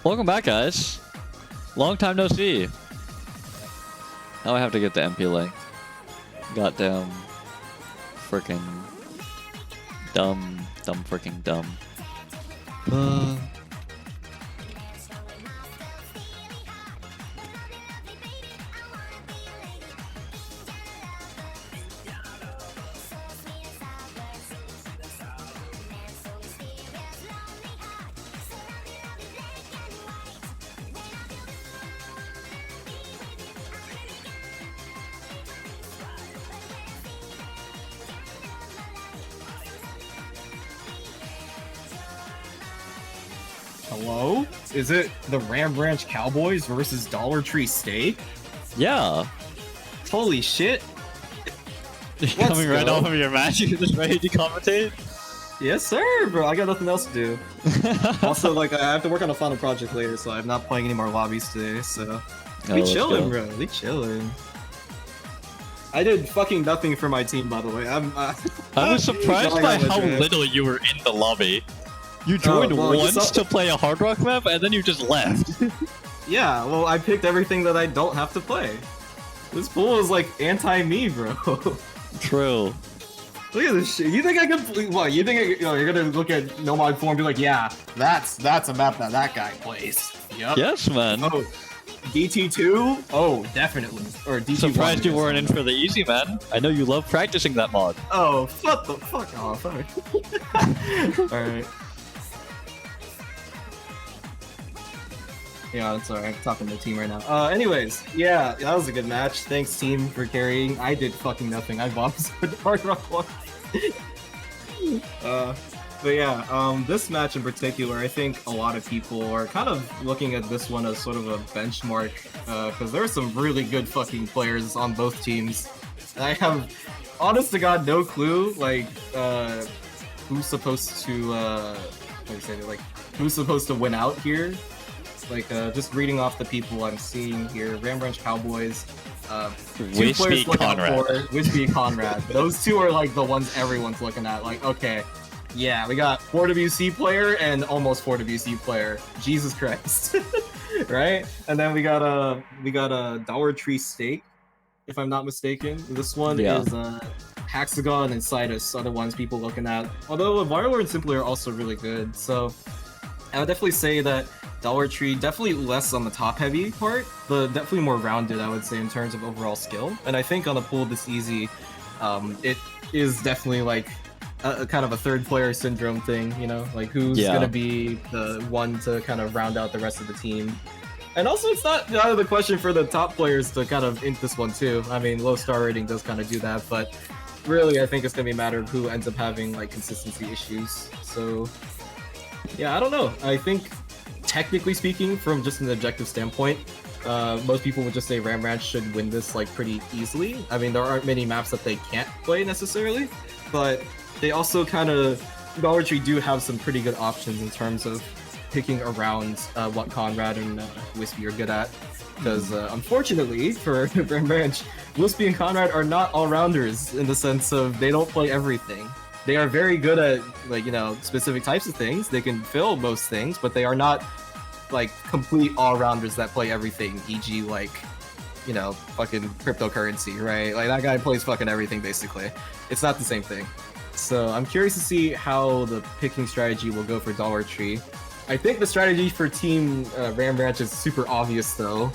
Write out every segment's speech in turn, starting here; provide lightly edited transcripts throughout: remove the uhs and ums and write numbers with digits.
Welcome back, guys. Long time no see. Now I have to get the MP link. Goddamn. Freaking. Dumb freaking dumb. Hello? Is it the Ranch Cowboys versus Dollar Tree Steak? Yeah. Holy shit. You're coming right off of your match, you're just ready to commentate? Yes, sir, bro. I got nothing else to do. Also, like, I have to work on a final project later, so I'm not playing any more lobbies today, so... We chilling, bro. We chilling. I did fucking nothing for my team, by the way. I was surprised by how little you were in the lobby. You joined once to play a Hard Rock map, and then you just left. Yeah, well, I picked everything that I don't have to play. This pool is like anti-me, bro. True. Look at this shit. You think I could? What? You think you're gonna look at Nomad 4 and be like, yeah, that's a map that guy plays. Yep. Yes, man. Oh, DT2? Oh, definitely. Or DT1. Surprised you weren't in for the easy, man. I know you love practicing that mod. Oh, what the fuck off. Alright. Yeah, that's alright. I'm talking to the team right now. Anyways, yeah, that was a good match. Thanks, team, for carrying. I did fucking nothing. I bombed the Hard Rock one. But yeah, this match in particular, I think a lot of people are kind of looking at this one as sort of a benchmark, because there are some really good fucking players on both teams. I have, honest to god, no clue, like, who's supposed to, who's supposed to win out here. Like, just reading off the people I'm seeing here, Ranch Cowboys, two players looking out for, Wispy and Conrad. Those two are like the ones everyone's looking at, like, okay, yeah, we got 4WC player and almost 4WC player. Jesus Christ. Right? And then we got a Dollar Tree Steak, if I'm not mistaken. This one is Hexagon and Citus are the ones people looking at. Although Varler and Simpler are also really good, so I would definitely say that Dollar Tree, definitely less on the top-heavy part, but definitely more rounded, I would say, in terms of overall skill. And I think on a pool this easy, it is definitely like a kind of a third-player syndrome thing, you know? Like, who's gonna be the one to kind of round out the rest of the team? And also, it's not out of the question for the top players to kind of int this one, too. I mean, low star rating does kind of do that, but really, I think it's gonna be a matter of who ends up having, like, consistency issues. So, yeah, I don't know. I think technically speaking, from just an objective standpoint, most people would just say Ranch should win this like pretty easily. I mean, there aren't many maps that they can't play necessarily, but they also kind of, Dollar Tree do have some pretty good options in terms of picking around what Conrad and Wispy are good at. Because unfortunately for Ranch, Wispy and Conrad are not all-rounders in the sense of they don't play everything. They are very good at, like, you know, specific types of things. They can fill most things, but they are not, like, complete all-rounders that play everything, e.g., like, you know, fucking cryptocurrency, right? Like, that guy plays fucking everything, basically. It's not the same thing. So I'm curious to see how the picking strategy will go for Dollar Tree. I think the strategy for Team Ranch is super obvious, though.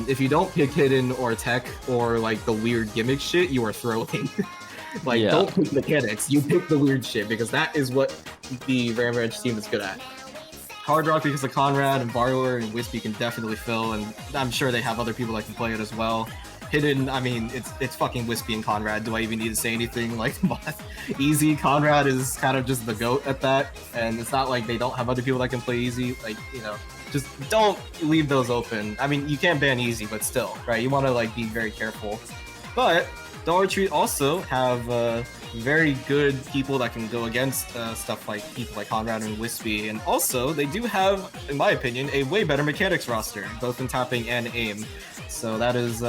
If you don't pick Hidden or Tech or, like, the weird gimmick shit, you are throwing. Like, don't pick mechanics, you pick the weird shit, because that is what the Ranch team is good at. Hard Rock, because of Conrad and Barlower and Wispy, can definitely fill, and I'm sure they have other people that can play it as well. Hidden, I mean, it's fucking Wispy and Conrad. Do I even need to say anything? Like, easy, Conrad is kind of just the GOAT at that, and it's not like they don't have other people that can play easy. Like, you know, just don't leave those open. I mean, you can't ban easy, but still, right? You want to, like, be very careful. But Dollar Tree also have very good people that can go against stuff like people like Conrad and Wispy, and also they do have, in my opinion, a way better mechanics roster, both in tapping and aim. So that is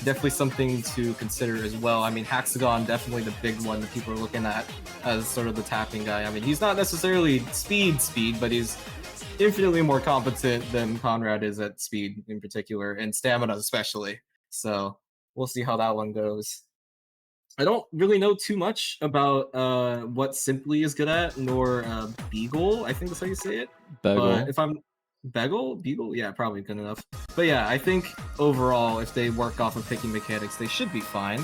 definitely something to consider as well. I mean, Hexagon, definitely the big one that people are looking at as sort of the tapping guy. I mean, he's not necessarily speed, but he's infinitely more competent than Conrad is at speed in particular, and stamina especially. So we'll see how that one goes. I don't really know too much about what Simply is good at, nor Beagle. I think that's how you say it. But Bagel. if I'm Beagle, yeah, probably good enough. But yeah, I think overall, if they work off of picking mechanics, they should be fine.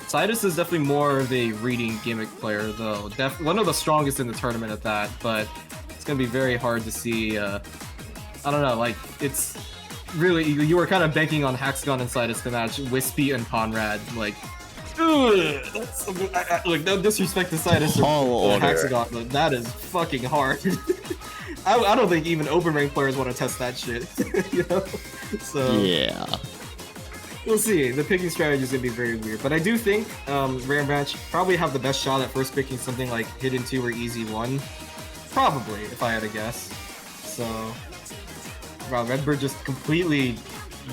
Sidus is definitely more of a reading gimmick player, though. One of the strongest in the tournament at that, but it's gonna be very hard to see. I don't know, like it's really you were kind of banking on Hexagon and Sidus to match Wispy and Conrad. Like, like no disrespect to Sidus or Hexagon, but that is fucking hard. I don't think even open rank players want to test that shit. You know? So yeah. We'll see. The picking strategy is going to be very weird. But I do think Ranch probably have the best shot at first picking something like Hidden 2 or Easy 1. Probably, if I had to guess. So, wow, Redbird just completely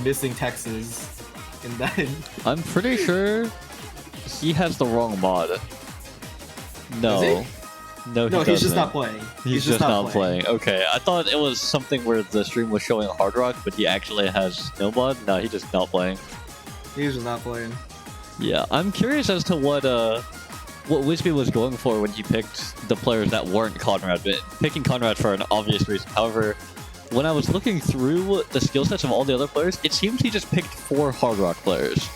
missing Texas in that. I'm pretty sure he has the wrong mod. No. No, he's just not playing. He's just not playing. Okay, I thought it was something where the stream was showing Hard Rock, but he actually has no mod. No, he's just not playing. He's just not playing. Yeah, I'm curious as to what Wispy was going for when he picked the players that weren't Conrad, but picking Conrad for an obvious reason. However, when I was looking through the skill sets of all the other players, it seems he just picked 4 Hard Rock players.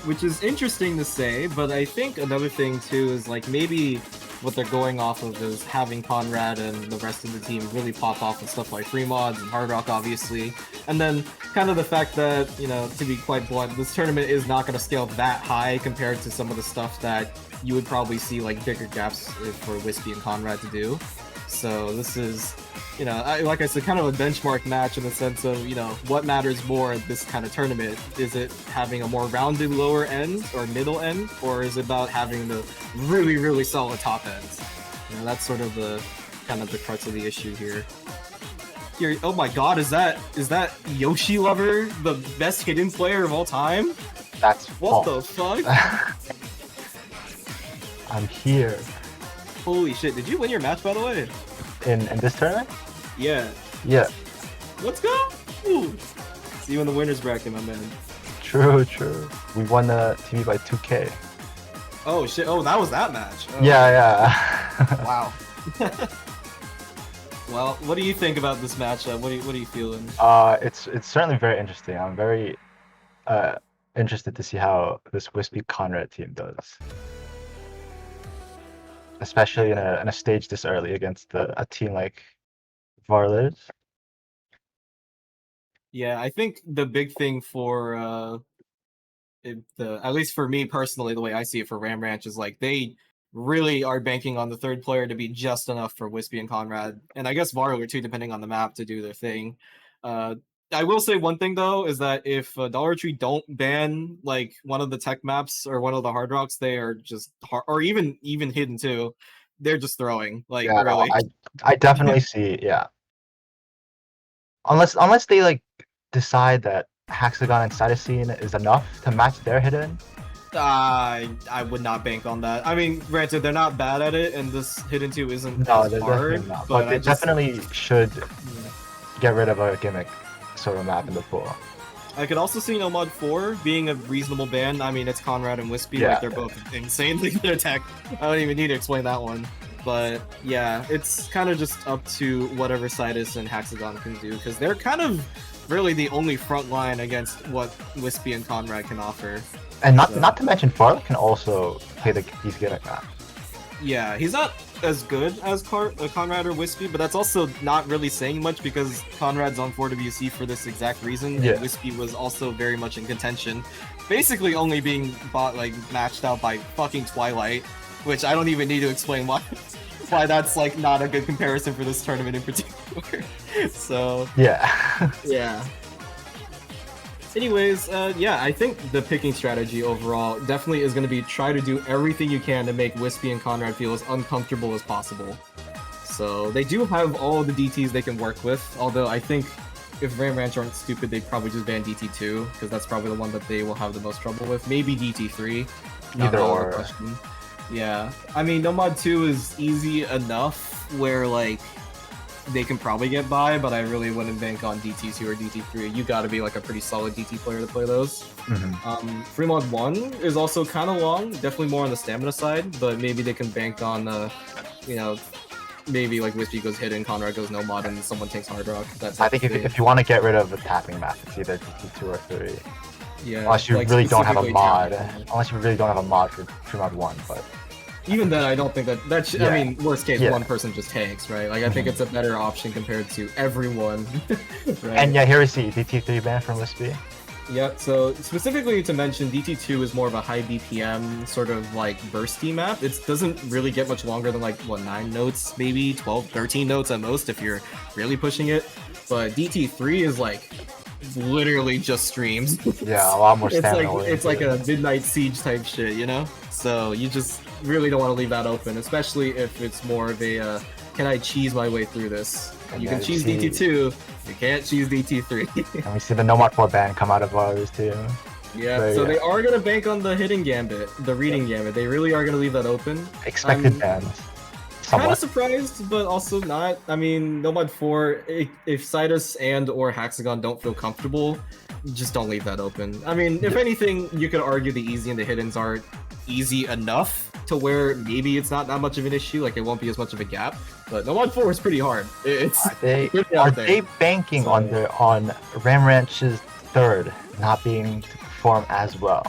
Which is interesting to say, but I think another thing too is like maybe what they're going off of is having Conrad and the rest of the team really pop off with stuff like free mods and Hard Rock, obviously. And then kind of the fact that, you know, to be quite blunt, this tournament is not going to scale that high compared to some of the stuff that you would probably see like bigger gaps for Wispy and Conrad to do. So this is, you know, like I said, kind of a benchmark match in the sense of, you know, what matters more at this kind of tournament? Is it having a more rounded lower end or middle end, or is it about having the really, really solid top ends? You know, that's sort of the kind of the crux of the issue here. Here, oh my God, is that Yoshi Lover, the best hidden player of all time? That's what false. the fuck? I'm here. Holy shit! Did you win your match, by the way? In this tournament? Yeah. Yeah. Let's go! Ooh. See you in the winners bracket, my man. True. We won the TV by 2K. Oh shit! Oh, that was that match. Oh. Yeah. Wow. Well, what do you think about this matchup? What are you feeling? It's certainly very interesting. I'm very interested to see how this Wispy Conrad team does. Especially in a stage this early against a team like Varlid. Yeah, I think the big thing for at least for me personally, the way I see it for Ram Ranch is like they really are banking on the third player to be just enough for Wispy and Conrad, and I guess Varler too, depending on the map, to do their thing. I will say one thing though is that if Dollar Tree don't ban like one of the tech maps or one of the hard rocks, they are just or even hidden too. They're just throwing like Yeah, really. no, I definitely see. Yeah, unless they like decide that Hexagon and Cytosine is enough to match their hidden. I would not bank on that. I mean, granted, they're not bad at it, and this hidden 2 isn't No, as they're hard. definitely not. But they definitely should get rid of a gimmick sort of map in the pool. I could also see Nomad 4 being a reasonable ban. I mean, it's Conrad and Wispy, Yeah. like they're both insanely good at tech. I don't even need to explain that one. But yeah, it's kind of just up to whatever Sidus and Hexagon can do, because they're kind of really the only front line against what Wispy and Conrad can offer. And not to mention, Farley can also play these gimmick maps. Yeah, he's not as good as Conrad or Wispy, but that's also not really saying much because Conrad's on 4WC for this exact reason, Yeah. and Wispy was also very much in contention. Basically only being matched out by fucking Twilight, which I don't even need to explain why that's like not a good comparison for this tournament in particular. So Yeah. yeah. Anyways, yeah, I think the picking strategy overall definitely is going to be try to do everything you can to make Wispy and Conrad feel as uncomfortable as possible. So they do have all of the DTs they can work with, although I think if Ram Ranch aren't stupid, they'd probably just ban DT2, because that's probably the one that they will have the most trouble with. Maybe DT3. Either or. Yeah. I mean, Nomad 2 is easy enough, where like they can probably get by, but I really wouldn't bank on DT2 or DT3. You got to be like a pretty solid DT player to play those. Fremont 1 is also kind of long, definitely more on the stamina side, but maybe they can bank on, you know, maybe like Wispy goes hidden, Conrad goes no mod, and someone takes Hard Rock. That's I think if you want to get rid of the tapping map, it's either DT2 or 3. Yeah, Unless you like, really don't have a specifically mod. tapping. Unless you really don't have a mod for Fremont 1, but Even then, I don't think that Yeah. I mean, worst case, Yeah. one person just takes, right? Like, I think it's a better option compared to everyone, right? and yeah, here we see DT3 ban from Wispy. Yep, so specifically to mention, DT2 is more of a high BPM, sort of like bursty map. It doesn't really get much longer than like, what, 9 notes, maybe 12, 13 notes at most if you're really pushing it. But DT3 is like literally just streams. Yeah, a lot more stamina. It's like a midnight siege type shit, you know? So you just really don't want to leave that open, especially if it's more of a can I cheese my way through this? And You then can cheese see- DT2, you can't cheese DT3. And we see the No Mod 4 ban come out of ours too. Yeah, So, so yeah. they are gonna bank on the hidden gambit, the reading gambit. They really are gonna leave that open. Expected bans. Kind Somewhat. of surprised, but also not. I mean, Nomad 4, if Sidus and or Hexagon don't feel comfortable, just don't leave that open. I mean, if anything, you could argue the easy and the hiddens are easy enough to where maybe it's not that much of an issue, like it won't be as much of a gap. But Nomad 4 is pretty hard. It's Are they pretty out are there. they banking So- on Ram Ranch's third not being to perform as well?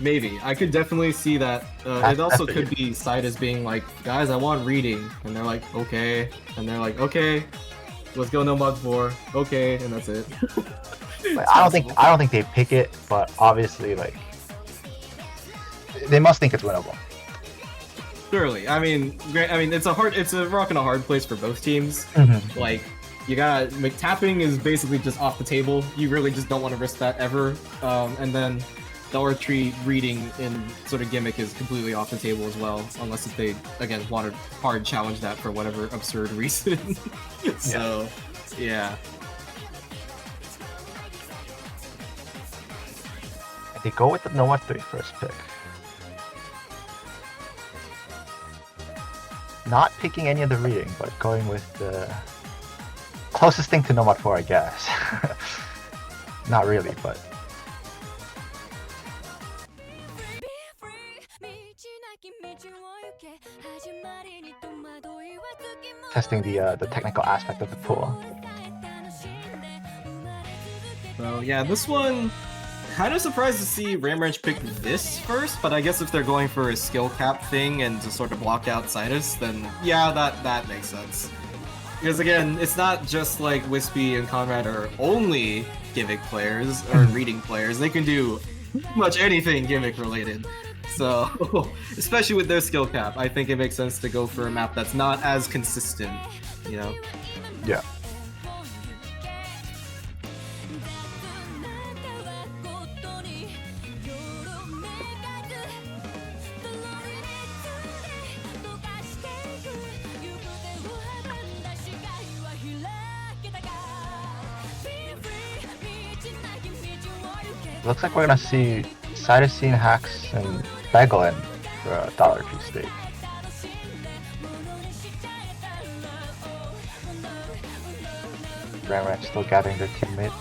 Maybe. I could definitely see that. It also could be Sidus being like, guys, I want reading. And they're like, okay. And they're like, okay, let's go Nomad 4. Okay, and that's it. Like, I don't think they pick it, but obviously like they must think it's winnable. Surely. I mean, it's a rock and a hard place for both teams. Like, you got tapping is basically just off the table. You really just don't want to risk that ever. And then the R3 reading in sort of gimmick is completely off the table as well, unless if they again want to hard challenge that for whatever absurd reason. So, yeah. They go with the No Mod 3 first pick. Not picking any of the reading, but going with the closest thing to No Mod 4, I guess. Not really, but testing the technical aspect of the pool. So yeah, this one kind of surprised to see Ram Ranch pick this first, but I guess if they're going for a skill cap thing and to sort of block out Sidus, then yeah, that makes sense. Because again, it's not just like Wispy and Conrad are only gimmick players or reading players. They can do pretty much anything gimmick related. So, especially with their skill cap, I think it makes sense to go for a map that's not as consistent, you know? Yeah. Looks like we're gonna see Cytosine, Hacks, and Beglin for a Dollar Tree stake. Ram Ranch still gathering their teammates.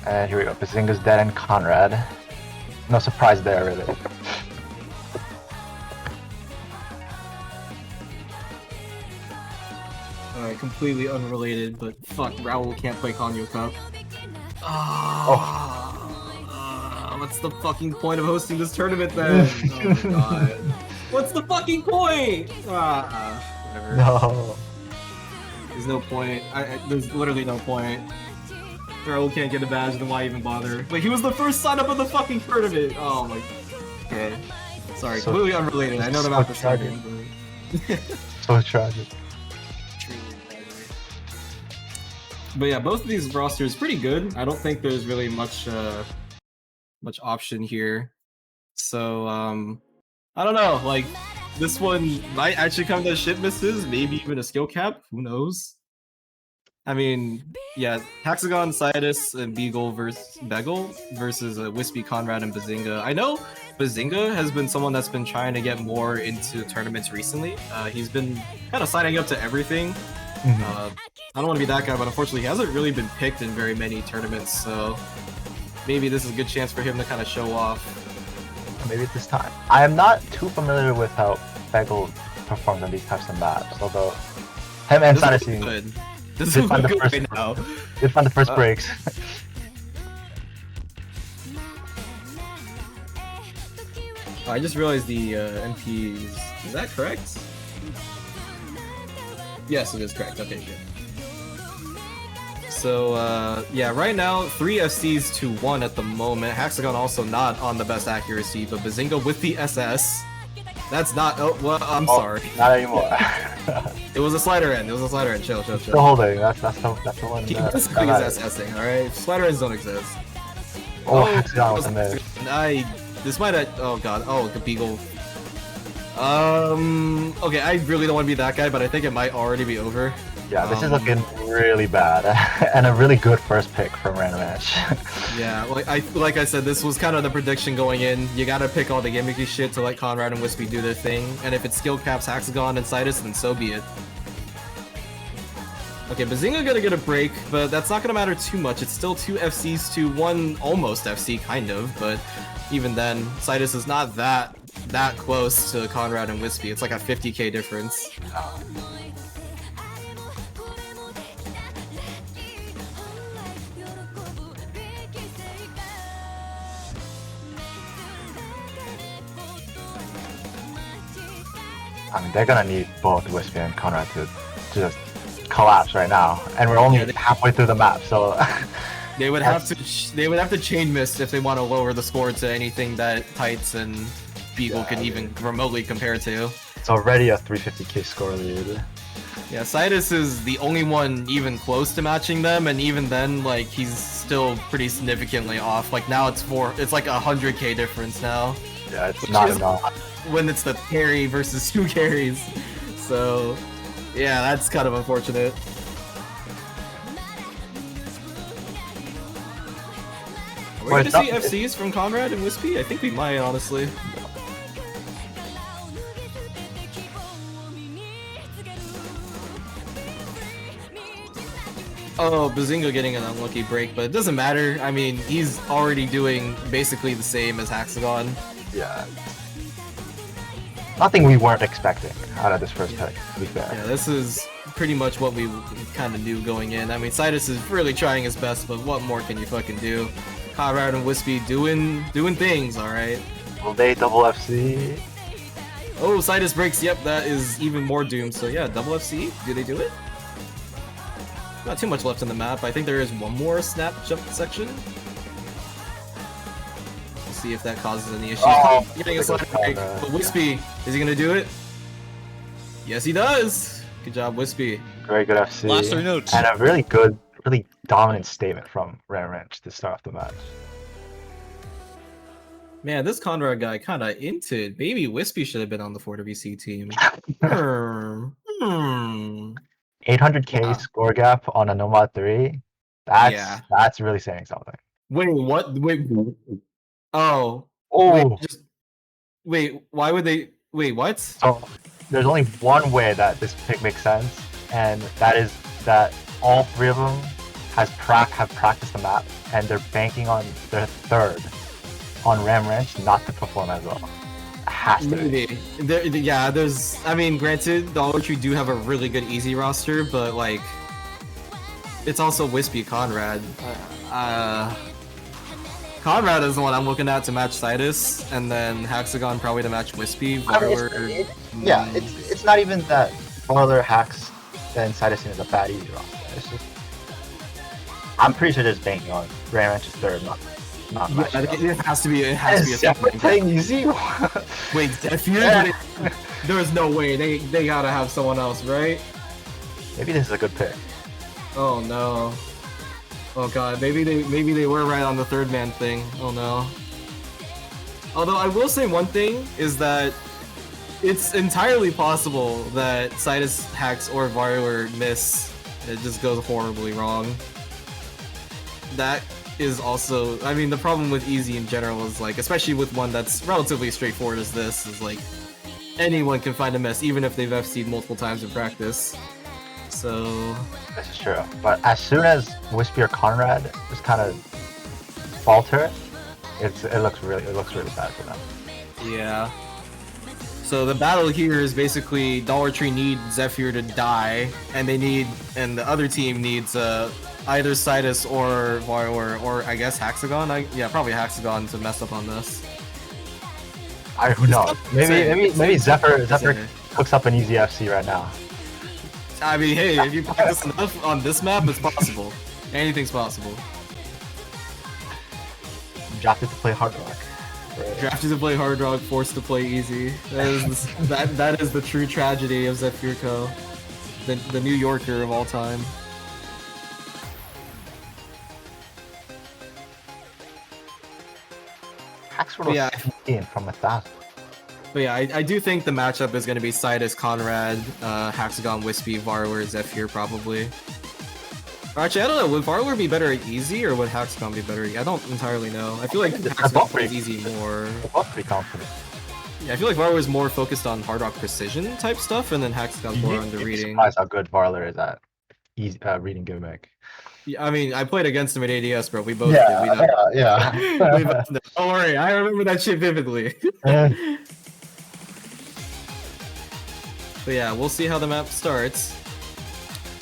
And here we go, Bazinga's dead and Conrad. No surprise there, really. Alright, completely unrelated, but fuck, Raul can't play Kanyo Cup. What's the fucking point of hosting this tournament then? Oh my god. What's the fucking point? Whatever. No. There's no point. There's literally no point. Raul can't get a badge, then why even bother? Wait, he was the first sign up of the fucking tournament! Oh my... Okay. Sorry, So- completely unrelated. I know the so map is tragic. second, but... So tragic. But yeah, both of these rosters pretty good. I don't think there's really much much option here. So I don't know. Like This one might actually come to shit misses, maybe even a skill cap. Who knows? I mean, yeah, Hexagon, Sidus, and Beagle versus Beggle versus Wispy, Conrad, and Bazinga. I know Bazinga has been someone that's been trying to get more into tournaments recently. He's been kind of signing up to everything. I don't want to be that guy, but unfortunately he hasn't really been picked in very many tournaments, so maybe this is a good chance for him to kind of show off. Maybe this time. I am not too familiar with how Beggle performs on these types of maps, although him and Sidus This is find the good first, right now. did find the first breaks. I just realized the MPs. Is that correct? Yes, it is correct. Okay, good. So, yeah, right now, 3 FCs to 1 at the moment. Hexagon also not on the best accuracy, but Bazinga with the SS. That's not. Oh, well, I'm sorry. Not anymore. It was a slider end. It was a slider end. Chill. Still holding. That's the one. Keep this thing is SSing, alright? Slider ends don't exist. Hexagon was a miss. This might have. Oh god. Oh, the Beagle. Okay, I really don't want to be that guy, but I think it might already be over. Yeah, this is looking really bad, and a really good first pick from Random Edge. Yeah, like I said, this was kind of the prediction going in. You gotta pick all the gimmicky shit to let Conrad and Wispy do their thing, and if it skill caps Hexagon and Sidus, then so be it. Okay, Bazinga gonna get a break, but that's not gonna matter too much. It's still 2 FCs to 1 almost FC, kind of, but even then, Sidus is not that close to Conrad and Wispy. It's like a 50k difference. I mean, they're gonna need both Wispy and Conrad to just collapse right now, and we're only halfway through the map, so they would have to chain mist if they want to lower the score to anything that Tights and Beagle can even remotely compare to. It's already a 350k score lead. Yeah, Sidus is the only one even close to matching them, and even then, like, he's still pretty significantly off. Like now it's like 100k difference now. Yeah, it's not enough. When it's the carry versus 2 carries. So, yeah, that's kind of unfortunate. Are we going to see FCs from Conrad and Wispy? I think we might, honestly. Oh, Bazinga getting an unlucky break, but it doesn't matter. I mean, he's already doing basically the same as Hexagon. Yeah. Nothing we weren't expecting out of this first pick, to be fair. Yeah, this is pretty much what we kind of knew going in. I mean, Sidus is really trying his best, but what more can you fucking do? Conrad and Wispy doing things, alright? Will they double FC? Oh, Sidus breaks, yep, that is even more doomed. So yeah, double FC, do they do it? Not too much left in the map. I think there is one more snap jump section. Let's see if that causes any issues. Oh, getting a slider break. But Wispy, is he gonna do it? Yes, he does. Good job, Wispy. Very good FC. Last 3 notes. And a really good, really dominant statement from Ranch to start off the match. Man, this Conrad guy kind of inted. Maybe Wispy should have been on the 4WC team. 800k score gap on a Nomad 3. That's really saying something. Wait, what? Wait. Oh. Oh. Wait, why would they? Wait, what? So there's only one way that this pick makes sense, and that is that all 3 of them have practiced the map, and they're banking on their third on Ranch not to perform as well. Has to be. Yeah, there's. I mean, granted, the Dollar Tree do have a really good easy roster, but like, it's also Wispy Conrad. Conrad is the one I'm looking at to match Sidus, and then Hexagon probably to match Wispy. It's not even that Boiler, Hax, and Sidus is a bad easy roster. It's just I'm pretty sure there's banking on Ranch's third, not it has to be. It has to be a separate thing. Easy. Wait, there is no way they gotta have someone else, right? Maybe this is a good pick. Oh no. Oh god, maybe they were right on the third man thing. Oh no. Although I will say one thing is that It's entirely possible that Sidus hacks or Varyor miss. It just goes horribly wrong. That is also, I mean, the problem with Easy in general is like, especially with one that's relatively straightforward as this, is like anyone can find a mess, even if they've FC'd multiple times in practice. So This is true. But as soon as Wispy or Conrad just kind of falter, it looks really bad for them. yeah. So the battle here is basically Dollar Tree needs Zephyr to die, and the other team needs either Sidus or Varyor, or I guess Hexagon. Yeah, probably Hexagon to mess up on this. Who knows? Maybe Zephyr cooks up an easy FC right now. I mean, hey, if you practice enough on this map, it's possible. Anything's possible. Drafted to play Hard Rock. Right. Drafted to play Hard Rock, forced to play Easy. That is the true tragedy of Zephyr Co. The New Yorker of all time. Haxford was 15 from 1,000. But yeah, I do think the matchup is going to be Sidus, Conrad, Hexagon, Wispy, Varyor, Zephyr probably. Or actually, I don't know. Would Varyor be better at Easy, or would Hexagon be better? I don't entirely know. I feel like Hexagon plays Easy more. They're both pretty confident. Yeah, I feel like Varyor is more focused on Hard Rock precision type stuff, and then Hexagon's more on the reading. Surprised how good Varler is at reading gimmick. Yeah, I mean, I played against him at ADS, bro. We both Yeah, did. yeah. We both did. Don't worry, I remember that shit vividly. But yeah, we'll see how the map starts.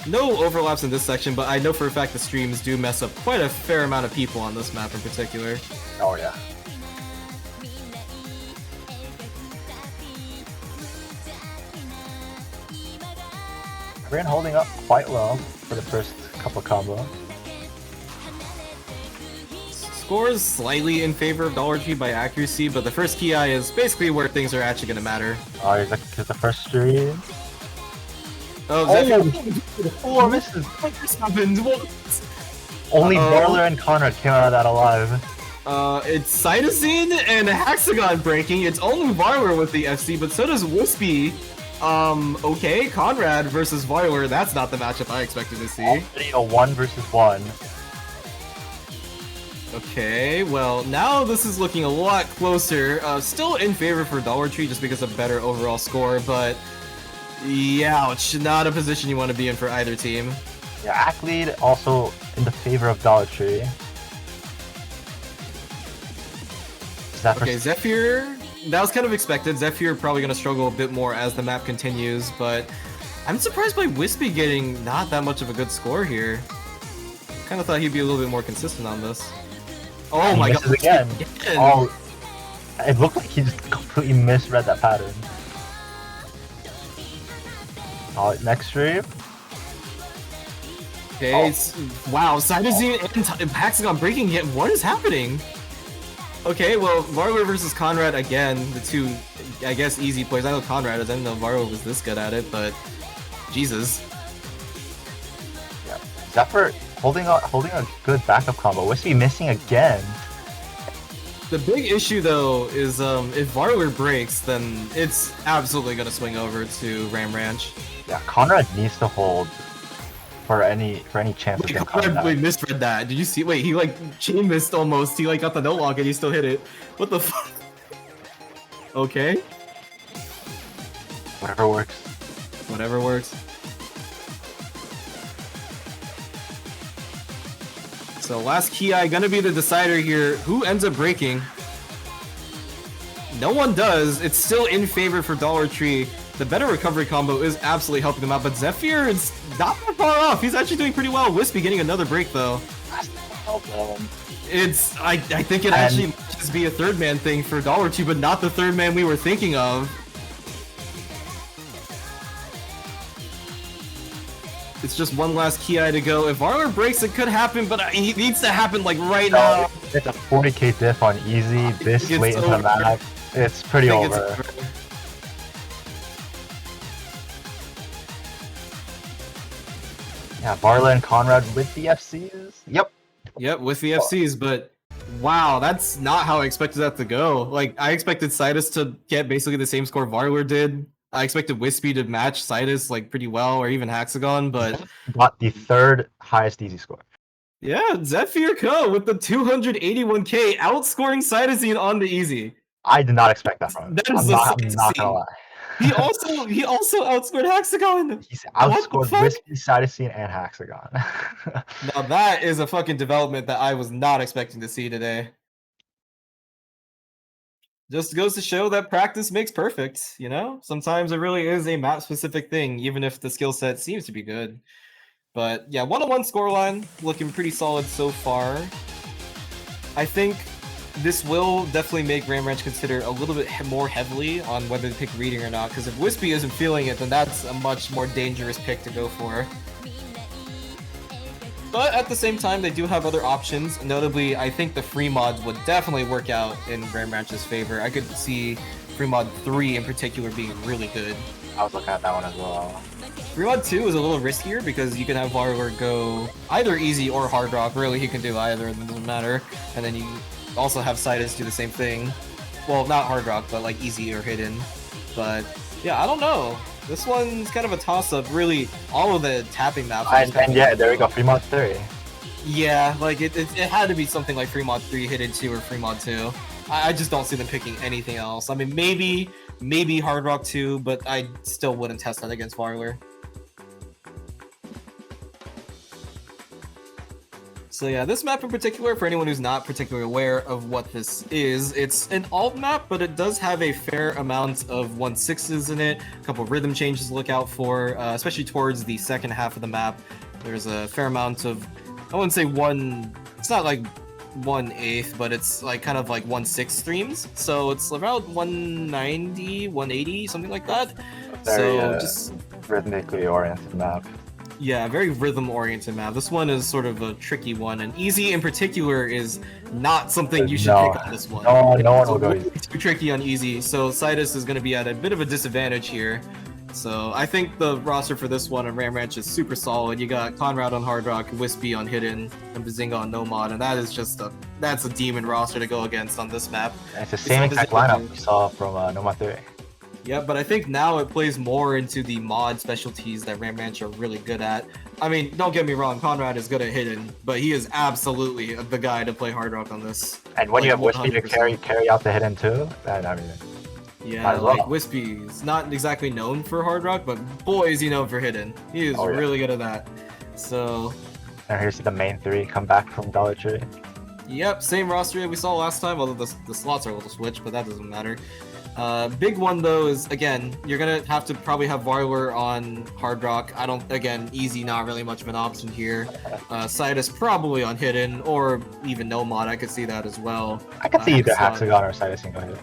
No overlaps in this section, but I know for a fact the streams do mess up quite a fair amount of people on this map in particular. Oh yeah. Rin holding up quite well for the first couple combo. Scores slightly in favor of Dollar Tree by accuracy, but the first Ki is basically where things are actually going to matter. Oh, he's the first stream. Oh, Zephyr. Four misses. What just happened? What? Only Varler and Conrad came out of that alive. It's Cytosine and Hexagon breaking. It's only Varyor with the FC, but so does Wispy. Okay, Conrad versus Varyor. That's not the matchup I expected to see. Already a 1 versus 1. Okay, well, now this is looking a lot closer. Still in favor for Dollar Tree just because of better overall score, but ouch, not a position you want to be in for either team. Yeah, Act Lead also in the favor of Dollar Tree. Okay, Zephyr, that was kind of expected. Zephyr probably going to struggle a bit more as the map continues, but I'm surprised by Wispy getting not that much of a good score here. Kind of thought he'd be a little bit more consistent on this. Oh my god, again. Oh, it looked like he just completely misread that pattern. Oh, next stream. Okay, wow, Cytosine and Hexagon breaking again. What is happening? Okay, well, Varyor versus Conrad again, the two, I guess, easy plays. I know Conrad is, I didn't know Varyor was this good at it, but Jesus. Yeah, Zephyr holding a good backup combo. Wispy missing again. The big issue though is if Varyor breaks, then it's absolutely gonna swing over to Ram Ranch. Yeah, Conrad needs to hold for any chance of getting Conrad misread that. Did you see? Wait, he like chain missed almost. He like got the no lock and he still hit it. What the fuck? Okay. Whatever works. Whatever works. So last Ki gonna be the decider here. Who ends up breaking? No one does. It's still in favor for Dollar Tree. The better recovery combo is absolutely helping them out, but Zephyr is not that far off. He's actually doing pretty well. Wispy getting another break though. It's I think it actually might just be a third man thing for Dollar Tree, but not the third man we were thinking of. It's just one last Ki to go. If Varler breaks, it could happen, but it needs to happen like right now. It's a 40k diff on easy this late into the map. It's pretty over. Yeah, Varla and Conrad with the FCs. Yep. Yep, with the FCs, but Wow, that's not how I expected that to go. Like, I expected Sidus to get basically the same score Varler did. I expected Wispy to match Sidus like pretty well, or even Hexagon, but Got the third highest easy score. yeah, Zephyr Co with the 281k outscoring Cytosine on the easy. I did not expect that from him. That is I'm the not, sight I'm to not see. gonna lie. He also outscored Hexagon. He's What the outscored fuck? Wispy, Cytosine, and Hexagon. Now that is a fucking development that I was not expecting to see today. Just goes to show that practice makes perfect, you know? Sometimes it really is a map specific thing, even if the skill set seems to be good. But yeah, 1-1 scoreline, looking pretty solid so far. I think this will definitely make Ranch consider a little bit more heavily on whether to pick reading or not, because if Wispy isn't feeling it, then that's a much more dangerous pick to go for. But at the same time, they do have other options. Notably, I think the free mods would definitely work out in Ranch's favor. I could see free mod 3 in particular being really good. I was looking at that one as well. Free mod 2 is a little riskier because you can have Varler go either easy or hard rock. Really, he can do either, it doesn't matter. And then you also have Sidus do the same thing. Well, not hard rock, but like easy or hidden. But yeah, I don't know. This one's kind of a toss-up. Really, all of the tapping maps. And yeah, there we go, free mod 3. Yeah, like it had to be something like free mod 3, hidden 2, or free mod 2. I just don't see them picking anything else. I mean, maybe hard rock 2, but I still wouldn't test that against Varler. So yeah, this map in particular, for anyone who's not particularly aware of what this is, it's an alt map, but it does have a fair amount of 1/6s in it, a couple rhythm changes to look out for, especially towards the second half of the map. There's a fair amount of, I wouldn't say it's not like 1/8, but it's like kind of like 1/6 streams, so it's around 190, 180, something like that. Very, so just rhythmically oriented map. yeah, very rhythm-oriented map. This one is sort of a tricky one, and easy in particular is not something you should pick on this one. No one will go easy. It's too tricky on easy, so Sidus is going to be at a bit of a disadvantage here. So I think the roster for this one on Ranch is super solid. You got Conrad on Hard Rock, Wispy on Hidden, and Bazinga on Nomad, and that is just that's a demon roster to go against on this map. And it's the same exact lineup we saw from Nomad 3. Yeah, but I think now it plays more into the mod specialties that Ranch are really good at. I mean, don't get me wrong, Conrad is good at Hidden, but he is absolutely the guy to play Hard Rock on this. And when like, you have Wispy 100%. to carry out the Hidden too, then I mean... Yeah, like Wispy's not exactly known for Hard Rock, but boy is he known for Hidden. He is really good at that. So... And here's the main 3 come back from Dollar Tree. Yep, same roster that we saw last time, although the slots are a little switched, but that doesn't matter. Big one though is, again, you're gonna have to probably have Varler on Hard Rock. Again, easy, not really much of an option here. Sidus probably on Hidden, or even Nomad, I could see that as well. I could see either Hexagon or Sidus go Hidden.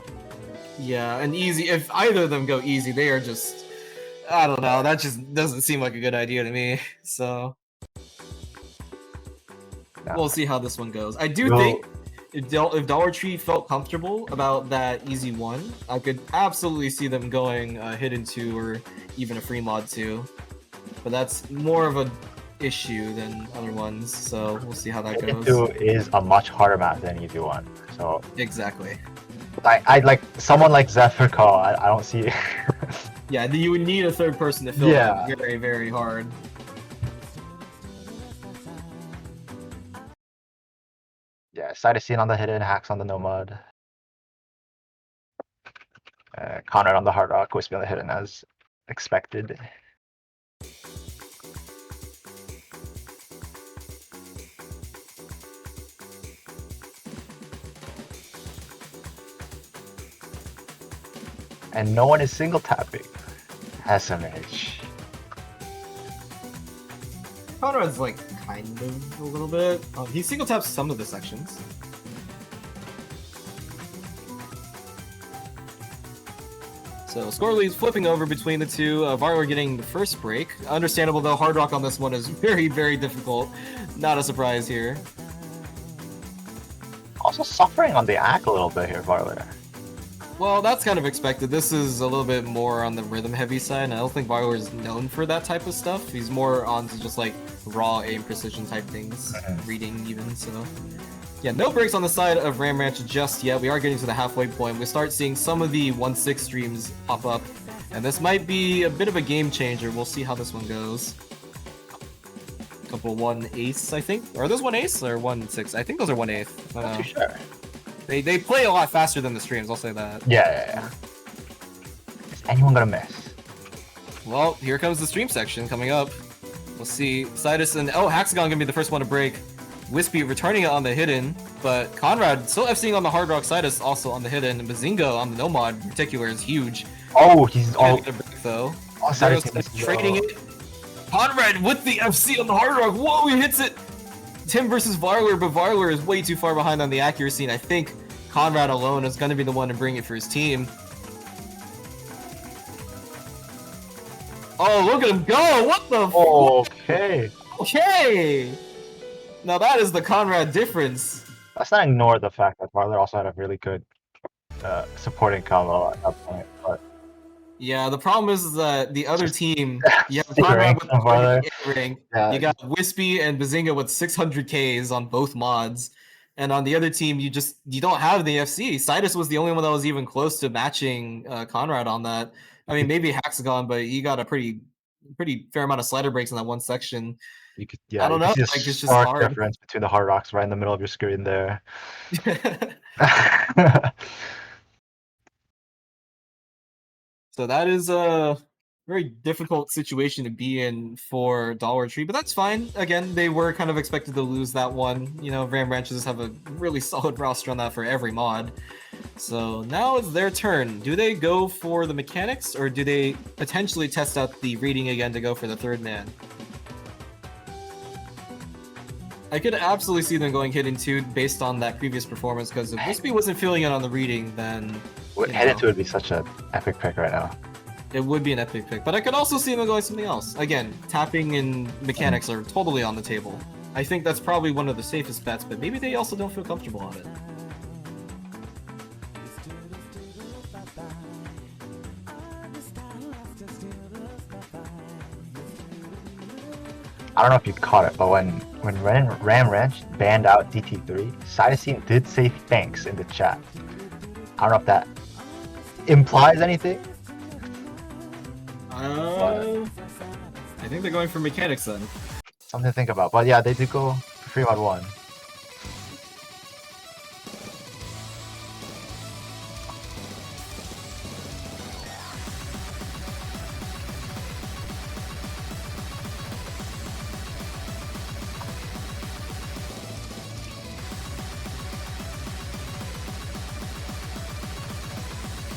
Yeah, and easy, if either of them go easy, they are just, I don't know, that just doesn't seem like a good idea to me, so... No. We'll see how this one goes. I do think if Dollar Tree felt comfortable about that easy 1, I could absolutely see them going Hidden 2 or even a free mod 2. But that's more of an issue than other ones, so we'll see how that goes. Hidden 2 is a much harder map than easy 1, so... Exactly. I like someone like Zephyr Call, I don't see... Yeah, you would need a third person to fill it very, very hard. Yeah, Cytosine on the Hidden, Hacks on the Nomad. Conrad on the Hard Rock, Wispy on the Hidden as expected. And no one is single tapping. SMH. Conrad's like kind of a little bit. He single taps some of the sections. So score leads flipping over between the two. Varler getting the first break. Understandable though, Hard Rock on this one is very, very difficult. Not a surprise here. Also suffering on the act a little bit here, Varler. Well, that's kind of expected. This is a little bit more on the rhythm heavy side, and I don't think Varler is known for that type of stuff. He's more on to just like raw aim precision type things, reading even, so. Yeah, no breaks on the side of Ram Ranch just yet. We are getting to the halfway point. We start seeing some of the 1-6 streams pop up, and this might be a bit of a game changer. We'll see how this one goes. Couple 1-ace, I think. Are those 1-ace or 1-6? I think those are 1-8. Not too sure. They play a lot faster than the streams, I'll say that. Yeah. Is anyone gonna miss? Well, here comes the stream section coming up. We'll see. Sidus and... Oh, Hexagon gonna be the first one to break. Wispy returning it on the hidden, but Conrad still FCing on the Hard Rock Sidus, also on the hidden, and Bazinga on the Nomad in particular is huge. Oh, he's all... Break, though. Oh, Sidus trading it. Conrad with the FC on the Hard Rock. Whoa, he hits it! Tim versus Varler, but Varler is way too far behind on the accuracy, and I think Conrad alone is going to be the one to bring it for his team. Oh, look at him go! What the Okay. Okay! Now that is the Conrad difference. Let's not ignore the fact that Varler also had a really good supporting combo at that point, but... Yeah, the problem is that the other team, you have Stick Conrad rank with on Varler. the rank, Yeah. you got Wispy and Bazinga with 600 Ks on both mods, and on the other team, you don't have the FC. Sidus was the only one that was even close to matching Conrad on that. I mean, maybe Hexagon, but he got a pretty fair amount of slider breaks in that one section. You could, yeah, I don't know, you could like, see a it's just stark hard. difference between the Hard Rocks right in the middle of your screen there. So that is a very difficult situation to be in for Dollar Tree, but that's fine. Again, they were kind of expected to lose that one. You know, Ram Ranches have a really solid roster on that for every mod. So now it's their turn. Do they go for the mechanics, or do they potentially test out the reading again to go for the third man? I could absolutely see them going hidden 2 based on that previous performance, because if Wispy wasn't feeling it on the reading, then... Headed to would be such an epic pick right now. It would be an epic pick, but I could also see them going something else. Again, tapping and mechanics are totally on the table. I think that's probably one of the safest bets, but maybe they also don't feel comfortable on it. I don't know if you caught it, but when Ram Ranch banned out DT3, Sidescene did say thanks in the chat. I don't know if that implies anything. I think they're going for mechanics then. Something to think about. But yeah, they did go for 3 mod 1.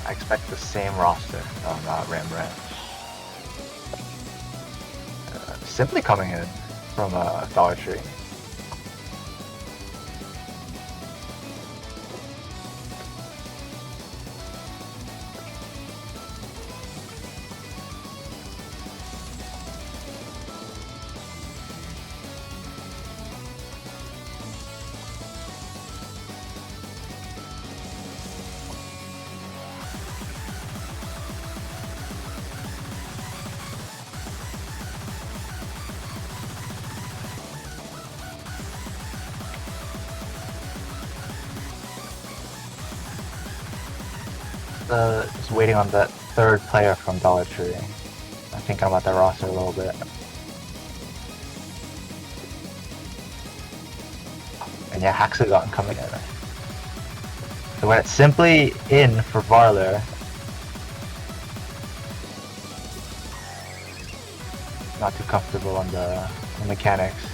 I expect the same roster on Ram Ranch. Simply coming in from Dollar Tree. Just waiting on that third player from Dollar Tree. I'm thinking about that roster a little bit. And yeah, Hexagon coming in. So when it's simply in for Varler, not too comfortable on the mechanics.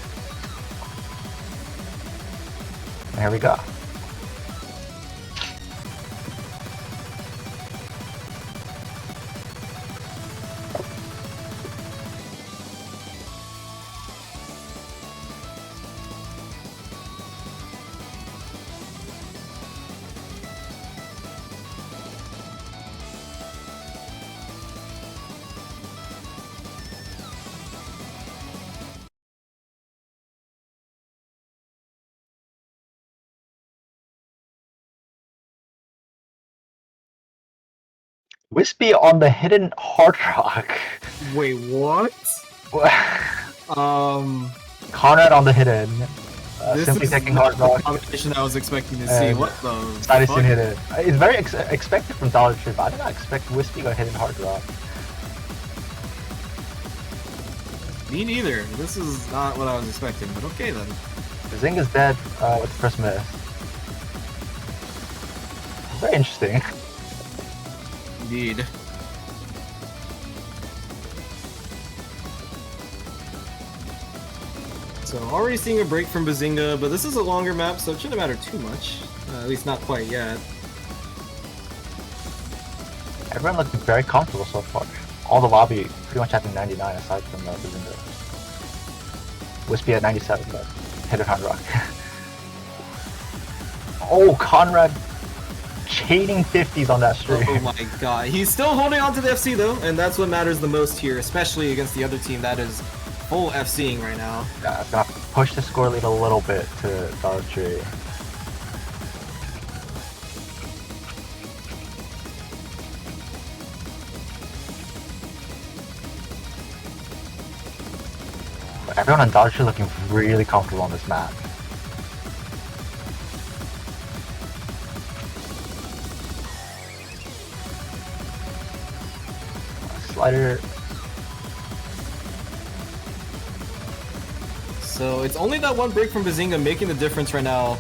And here we go. Wispy on the hidden Hard Rock. Wait, what? Conrad Conrad on the hidden. This simply is taking not Hard the Rock. combination I was expecting to see. And What the Sidesyn fuck? hit it. It's very expected from Dollar Tree, but I did not expect Wispy to hit in Hard Rock. Me neither. This is not what I was expecting, but okay then. Bazinga's dead with the first miss. Very interesting. Indeed. So already seeing a break from Bazinga, but this is a longer map, so it shouldn't matter too much. At least not quite yet. Everyone looked very comfortable so far. All the lobby pretty much having 99 aside from Bazinga. Wispy at 97, but hit it Hard Rock. Oh, Conrad chaining 50s on that stream. Oh my god. He's still holding on to the FC though, and that's what matters the most here, especially against the other team that is full FCing right now. Yeah, it's gonna push the score lead a little bit to Dollar Tree. But everyone on Dollar Tree looking really comfortable on this map. Slider. So it's only that one break from Bazinga making the difference right now.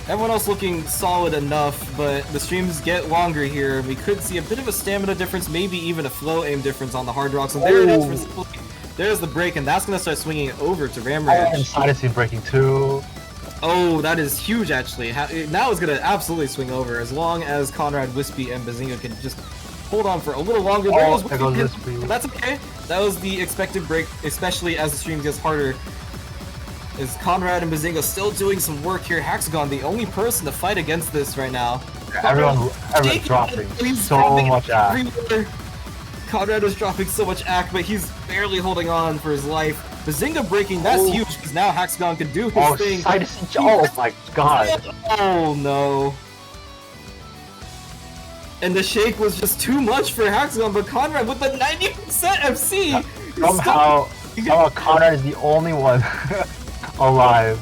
Everyone else looking solid enough, but the streams get longer here. We could see a bit of a stamina difference, maybe even a flow aim difference on the Hard Rocks. And there it is for Simply. There's the break, and that's going to start swinging it over to Ram Ranch. And Sidesyn breaking 2. Oh, that is huge, actually. Now it's going to absolutely swing over, as long as Conrad, Wispy, and Bazinga can just hold on for a little longer. Oh, there goes Wispy. That's okay. That was the expected break, especially as the stream gets harder. Is Conrad and Bazinga still doing some work here? Hexagon, the only person to fight against this right now. Everyone's dropping so much act. Conrad is dropping so much act, but he's barely holding on for his life. Bazinga breaking, that's huge, because now Hexagon can do his thing. Sidesyn, oh my god. Oh no. And the shake was just too much for Hexagon, but Conrad with the 90% FC! Somehow Conrad is the only one alive.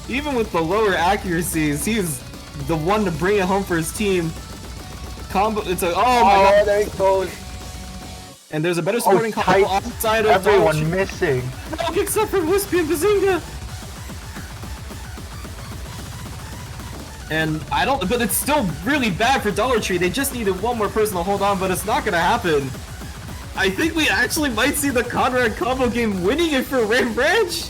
Even with the lower accuracies, he's the one to bring it home for his team. Combo, it's a, oh my god. There he goes. And there's a better supporting combo outside of everyone missing. No, except for Wispy and Bazinga. And I don't, but it's still really bad for Dollar Tree. They just needed one more person to hold on, but it's not gonna happen. I think we actually might see the Conrad combo game winning it for Ram Ranch.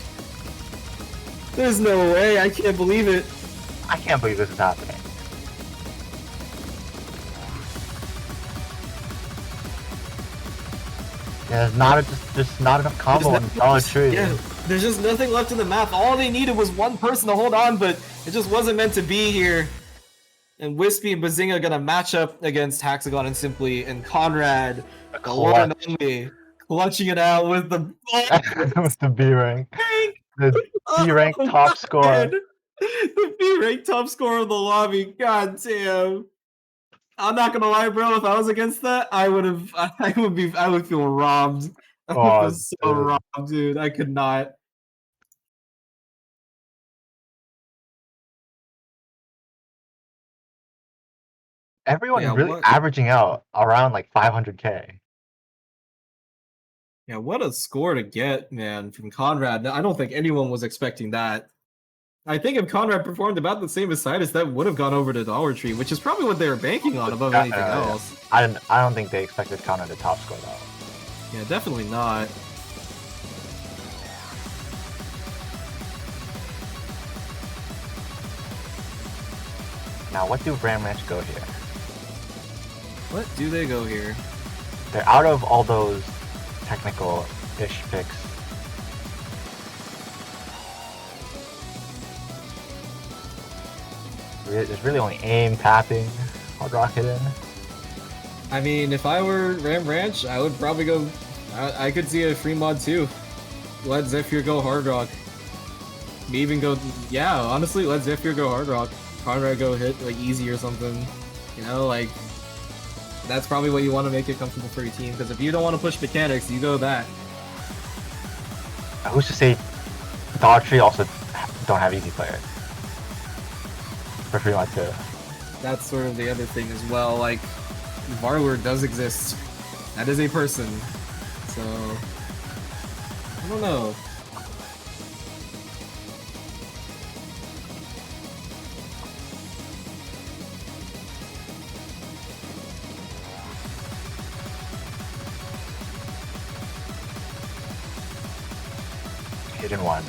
There's no way, I can't believe it. I can't believe this is happening. Yeah, there's not enough combo on Dollar Tree. Yeah, there's just nothing left in the map. All they needed was one person to hold on, but it just wasn't meant to be here. And Wispy and Bazinga are gonna match up against Hexagon and Simply, and Conrad, the one and only, clutching it out with the with the B rank. The B rank top scorer. The B rank top scorer of the lobby. God damn. I'm not gonna lie, bro. If I was against that, I would feel robbed. I would feel so robbed, dude. I could not. Everyone really averaging out around like 500k. Yeah, what a score to get, man, from Conrad. I don't think anyone was expecting that. I think if Conrad performed about the same as Sidus, that would have gone over to Dollar Tree, which is probably what they were banking on above anything else. I don't think they expected Conrad to top score though. Yeah, definitely not. Now, what do Ram Ranch go here? What do they go here? They're out of all those technical-ish picks. There's really only aim, tapping, hard rock hidden. I mean, if I were Ram Ranch, I would probably go... I could see a free mod too. Let Zephyr go hard rock. Maybe even go... Yeah, honestly, let Zephyr go hard rock. Conrad go hit, like, easy or something. You know, like... That's probably what you want to make it comfortable for your team, because if you don't want to push mechanics, you go that. Who's to say Dollar Tree also don't have easy players. For Fremont too. That's sort of the other thing as well. Like, Varlord does exist. That is a person. So, I don't know. Hidden one.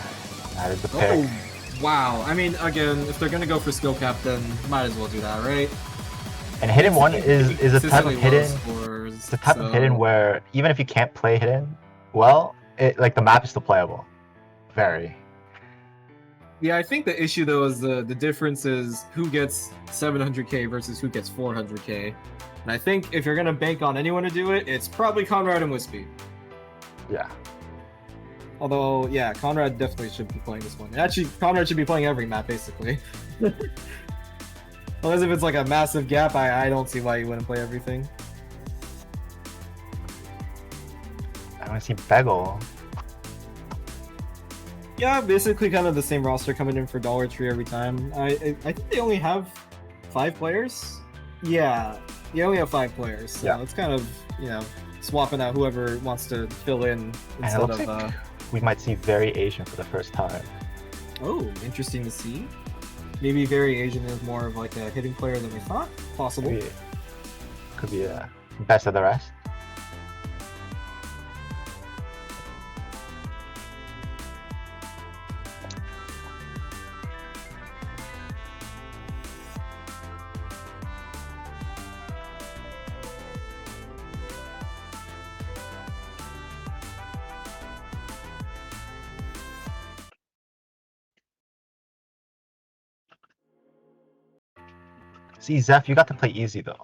That is the pick. Oh, wow. I mean, again, if they're gonna go for skill cap, then might as well do that, right? And hidden one is a type of Consistently low hidden. scores, It's the type of so- hidden where even if you can't play hidden, well, like the map is still playable. Very. Yeah, I think the issue though is the difference is who gets 700k versus who gets 400k. And I think if you're gonna bank on anyone to do it, it's probably Conrad and Wispy. Yeah. Although, yeah, Conrad definitely should be playing this one. Actually, Conrad should be playing every map, basically. Unless if it's like a massive gap, I don't see why you wouldn't play everything. I want to see Beggle. Yeah, basically kind of the same roster coming in for Dollar Tree every time. I think they only have 5 players? Yeah, you only have 5 players, so Yeah. it's kind of, you know, swapping out whoever wants to fill in And it instead looks of... like we might see variation for the first time. Oh, interesting to see. Maybe Variation is more of like a hitting player than we thought. Possible. Maybe could be a best of the rest. See, Zeph, you got to play easy though.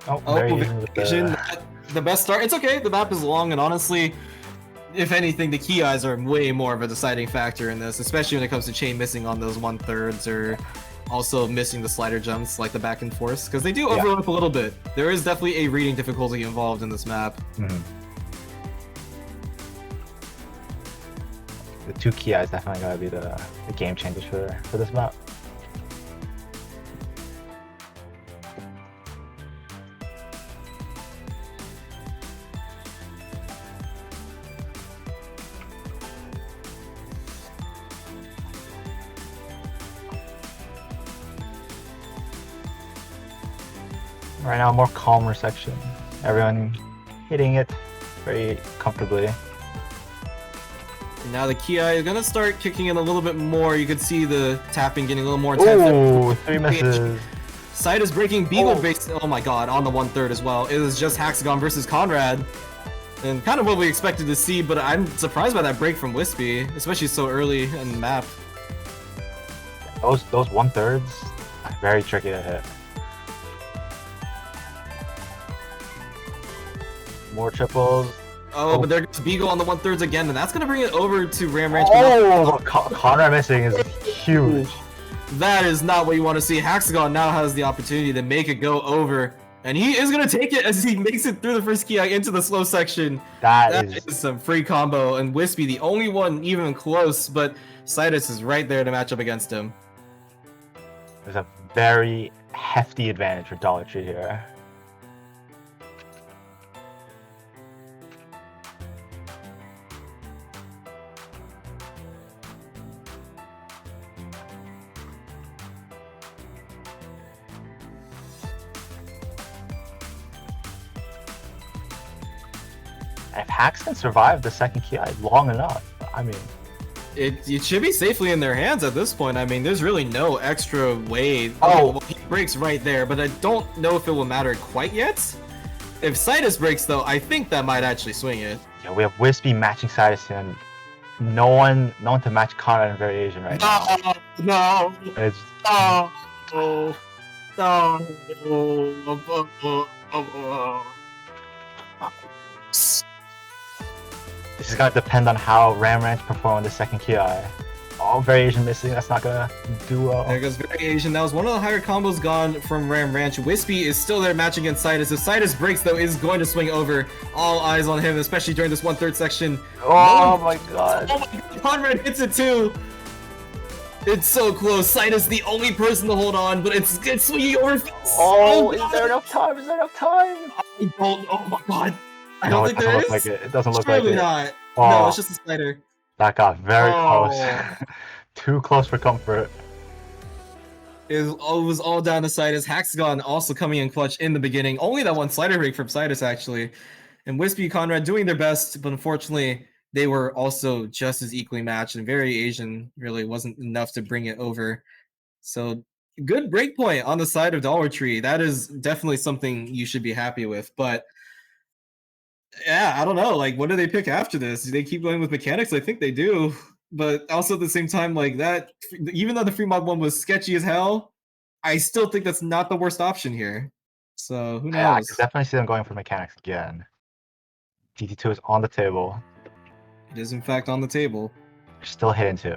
Oh, Oh, variation with Variation, the... the best start. It's okay. The map is long, and honestly, if anything, the key eyes are way more of a deciding factor in this, especially when it comes to chain missing on those 1/3s or also missing the slider jumps, like the back and forth, because they do Yeah. overlap a little bit. There is definitely a reading difficulty involved in this map. Mhm. The 2 key eyes definitely gotta be the game changers for this map. Right now, more calmer section. Everyone hitting it very comfortably. And now the key eye is gonna start kicking in a little bit more. You could see the tapping getting a little more intense. Ooh, 3 misses. Side is breaking Beagle Oh. base. Oh my god, on the 1/3 as well. It was just Hexagon versus Conrad. And kind of what we expected to see, but I'm surprised by that break from Wispy, especially so early in the map. Those 1/3s are very tricky to hit. More triples. Oh, Oh. but there goes Beagle on the 1/3s again, and that's gonna bring it over to Ranch. Oh, Conrad missing is huge. That is not what you want to see. Hexagon now has the opportunity to make it go over, and he is gonna take it as he makes it through the first key eye into the slow section. That That is is some free combo, and Wispy the only one even close, but Sidus is right there to match up against him. there's a very hefty advantage for Dollar Tree here. If Hacks can survive the second key eye long enough, I mean, It should be safely in their hands at this point. I mean, there's really no extra way. Oh. Well, he breaks right there, but I don't know if it will matter quite yet. If Sidus breaks, though, I think that might actually swing it. yeah, we have Wispy matching Sidus and no one to match Conrad and Variation right now. No, It's no, no, no. This is gonna depend on how Ram Ranch perform in the second QI. Oh, variation missing. That's not gonna do well. There goes variation. That was one of the higher combos gone from Ram Ranch. Wispy is still there matching against Sidus. If Sidus breaks, though, is going to swing over. All eyes on him, especially during this 1/3 section. Oh my god. Oh my god, Conrad hits it too! It's so close. Sidus the only person to hold on, but it's swinging over. Oh, is there enough time? Is there enough time? I don't. Oh my god. I No, don't it think doesn't there look is. like it. It doesn't look Surely like it. not. Oh. No, it's just a slider. That got very Oh. close. Too close for comfort. It was all down to Sidus. Hexagon also coming in clutch in the beginning. Only that one slider break from Sidus, actually. And Wispy and Conrad doing their best, but unfortunately, they were also just as equally matched, and variation really wasn't enough to bring it over. So, good breakpoint on the side of Dollar Tree. That is definitely something you should be happy with. But, yeah, I don't know. Like, what do they pick after this? Do they keep going with mechanics? I think they do. But also at the same time, like that, even though the free mod one was sketchy as hell, I still think that's not the worst option here. So who Yeah, I knows? could definitely see them going for mechanics again. GT2 is on the table. It is in fact on the table. They're still hitting too.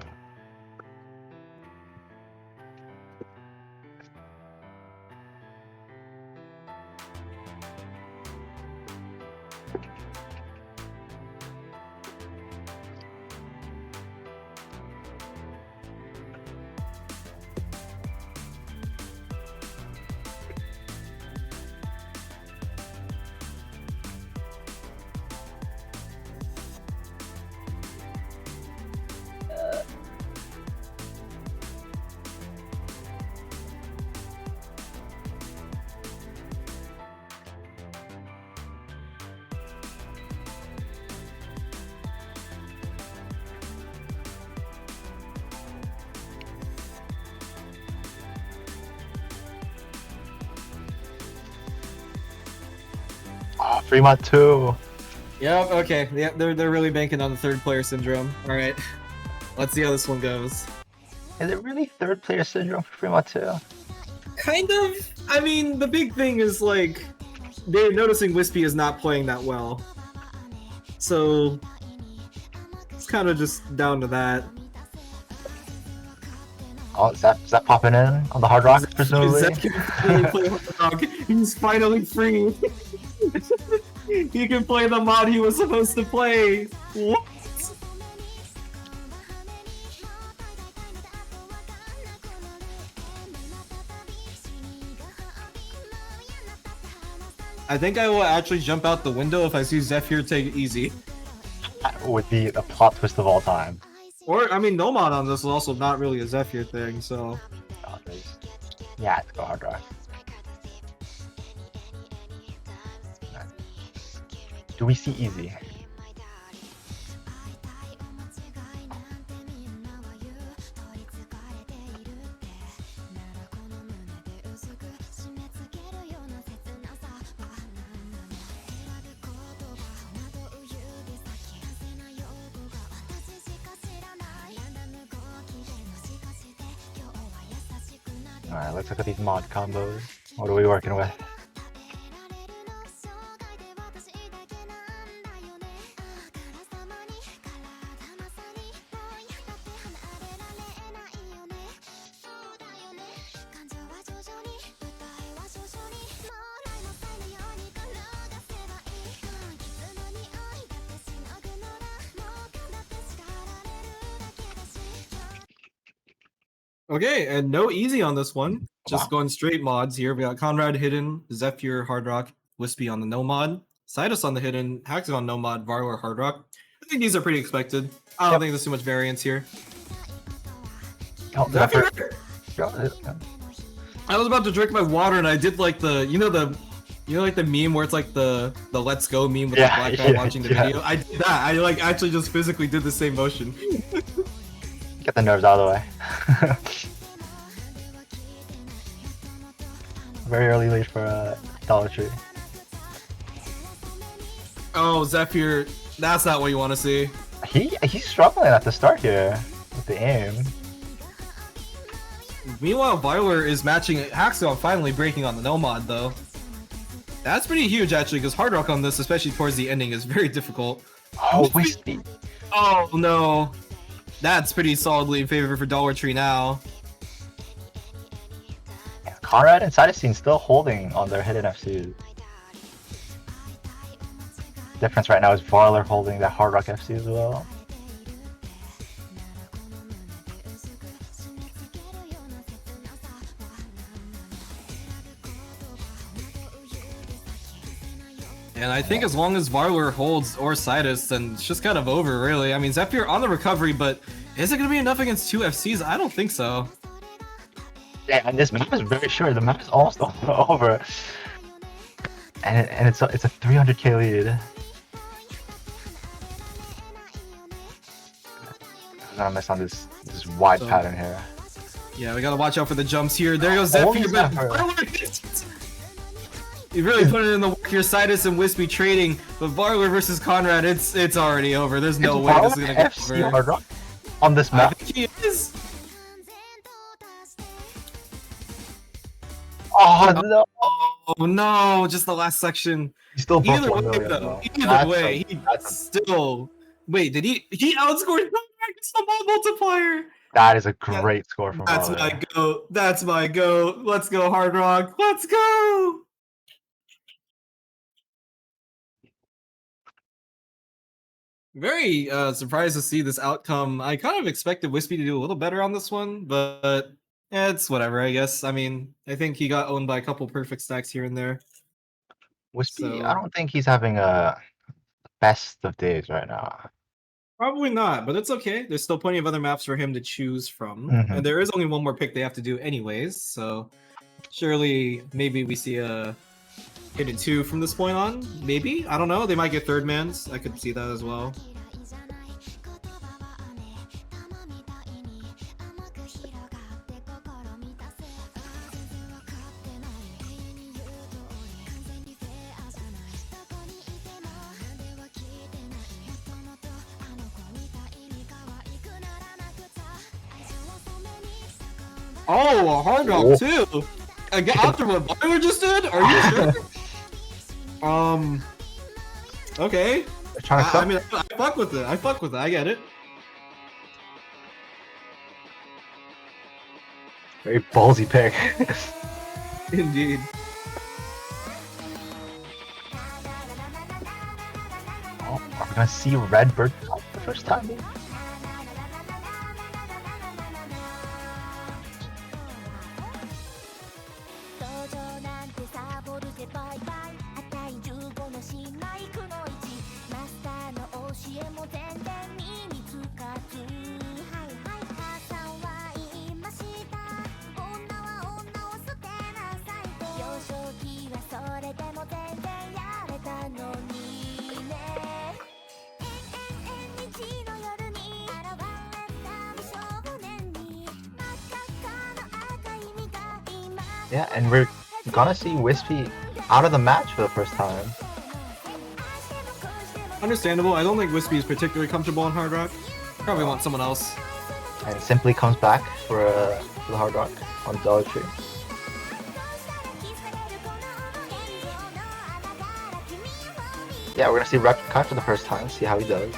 Oh, Fremont 2. Yep, okay. Yeah, they're really banking on the third player syndrome. Alright. Let's see how this one goes. Is it really third player syndrome for Fremont 2? Kind of. I mean, the big thing is like they're noticing Wispy is not playing that well. So it's kind of just down to that. Oh, is that popping in on the Hard Rock, presumably? Zep can finally play Hard Rock. He's finally free. He can play the mod he was supposed to play. What? I think I will actually jump out the window if I see Zephyr take it easy. That would be the plot twist of all time. Or, I mean, Nomad on this is also not really a Zephyr thing, so... Oh, yeah, it's go Hard Rock. Do we see easy? Alright, let's look at these mod combos. What are we working with? Okay, and no easy on this one. Just Wow. going straight mods here. We got Conrad hidden, Zephyr Hard Rock, Wispy on the no mod, Sidus on the hidden, Hexagon no mod, Varwar Hard Rock. I think these are pretty expected. I don't think there's too much variance here. Oh, Zephyr! Zephyr. I was about to drink my water and I did like the like the meme where it's like the let's go meme with the black guy watching the video. I did that. I like actually just physically did the same motion. Get the nerves out of the way. Very early lead for Dollar Tree. Oh, Zephyr, that's not what you want to see. He's struggling at the start here with the aim. Meanwhile, Violer is matching Hexagon, finally breaking on the no mod though. That's pretty huge actually, because Hard Rock on this, especially towards the ending, is very difficult. Oh, Wispy. Oh no, that's pretty solidly in favor for Dollar Tree now. Conrad and Cytosine still holding on their hidden FC. Difference right now is Varler holding that Hard Rock FC as well. And I think as long as Varler holds or Sidus, then it's just kind of over, really. I mean, Zephyr on the recovery, but is it going to be enough against two FCs? I don't think so. Yeah, and this map is very short. The map is almost over. And it's a 300k lead. I'm gonna miss on this wide pattern here. Yeah, we gotta watch out for the jumps here. There goes Zephyr. You really put it in the work here, Sidus and Wispy trading, but Varler versus Conrad, it's already over. There's no way this is gonna get FC over. Hard Rock on this map. I think he is. Oh no! Oh no, just the last section. He still broke Either 1 way, million, though, though. either way, he still. Wait, did he outscored the ball multiplier? That is a great score from That's Varler. my go. That's my go. Let's go, Hard Rock. Let's go. Very surprised to see this outcome. I kind of expected Wispy to do a little better on this one, but yeah, it's whatever, I guess. I mean, I think he got owned by a couple perfect stacks here and there. Wispy, So- I don't think he's having a best of days right now. Probably not, but it's okay. There's still plenty of other maps for him to choose from. Mhm. And there is only one more pick they have to do anyways, so surely maybe we see a hidden 2 from this point on. Maybe? I don't know. They might get third mans. I could see that as well. Oh, a hard rock too. After what Byler just did? Are you sure? Okay. They're trying to I mean, I fuck with it. I fuck with it. I get it. very ballsy pick. Indeed. Oh, are we gonna see Redbird for the first time? Yeah, and we're gonna see Wispy out of the match for the first time. Understandable. I don't think Wispy is particularly comfortable on Hard Rock. Probably want someone else. And Simply comes back for the Hard Rock on Dollar Tree. Yeah, we're gonna see Rep Cut for the first time, see how he does.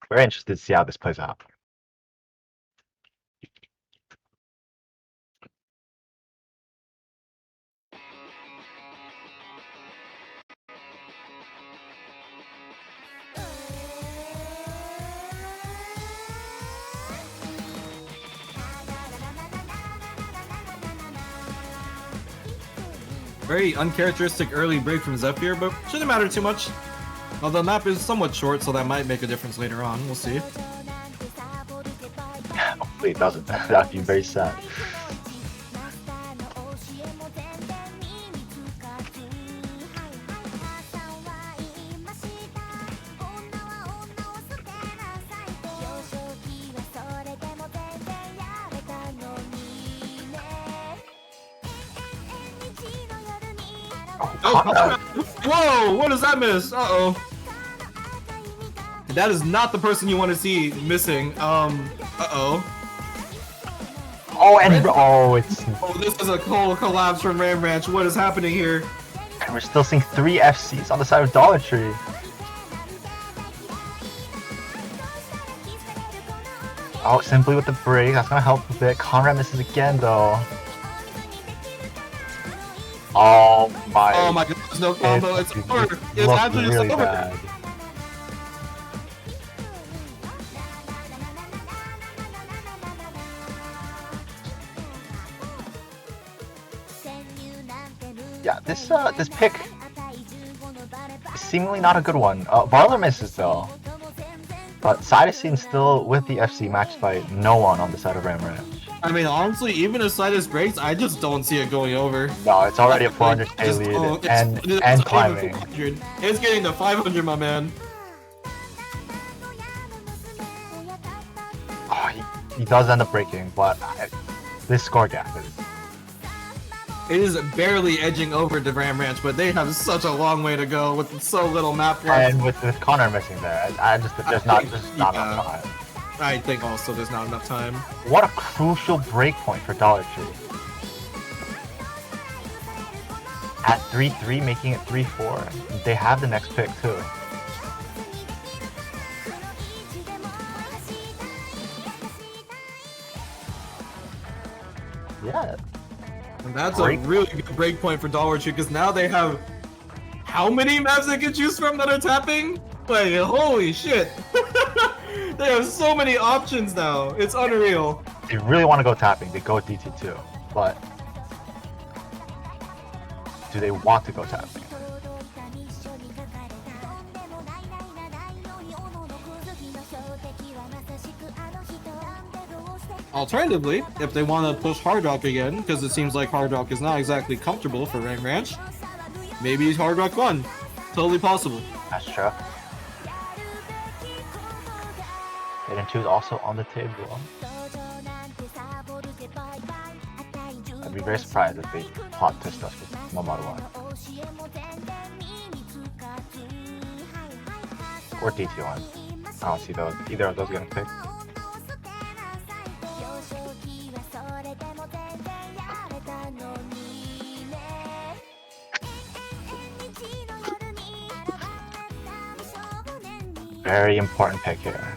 Very interested to see how this plays out. Very uncharacteristic early break from Zephyr, but shouldn't matter too much. Although the map is somewhat short, so that might make a difference later on. We'll see. Hopefully it doesn't. That'd be very sad. Oh, Conrad. whoa! What does that miss? Uh-oh. That is not the person you want to see missing. Uh-oh. Oh, and it's Oh, this is a whole collapse from Ram Ranch. What is happening here? and we're still seeing 3 FCs on the side of Dollar Tree. Oh, simply with the break, that's gonna help a bit. Conrad misses again though. Oh my! Oh my god, there's no combo. It's over. It's looked actually really over. bad. Yeah, this pick is seemingly not a good one. Barler misses though, but Sidescene still with the FC matched by no one on the side of Ram Ranch. I mean, honestly, even if Sidus breaks, I just don't see it going over. No, it's already a 400k Just- lead oh, and it's climbing. 400. It's getting to 500, my man. Oh, he does end up breaking, but this score gap is. It is barely edging over to Ram Ranch, but they have such a long way to go with so little map left. And with Connor missing there, there's not enough time. I think also there's not enough time. What a crucial break point for Dollar Tree. At 3-3, making it 3-4. They have the next pick too. Yeah. And that's Break. a really good break point for Dollar Tree because now they have how many maps they can choose from that are tapping? Like, holy shit. They have so many options now. It's unreal. If they really want to go tapping, they go DT2. But do they want to go tapping? Alternatively, if they want to push Hard Rock again, because it seems like Hard Rock is not exactly comfortable for Ram Ranch, maybe Hard Rock 1. Totally possible. That's true. Hidden 2 is also on the table. I'd be very surprised if they plot twist us with Momoru 1. Or DT1. I don't see either of those getting picked. Very important pick here.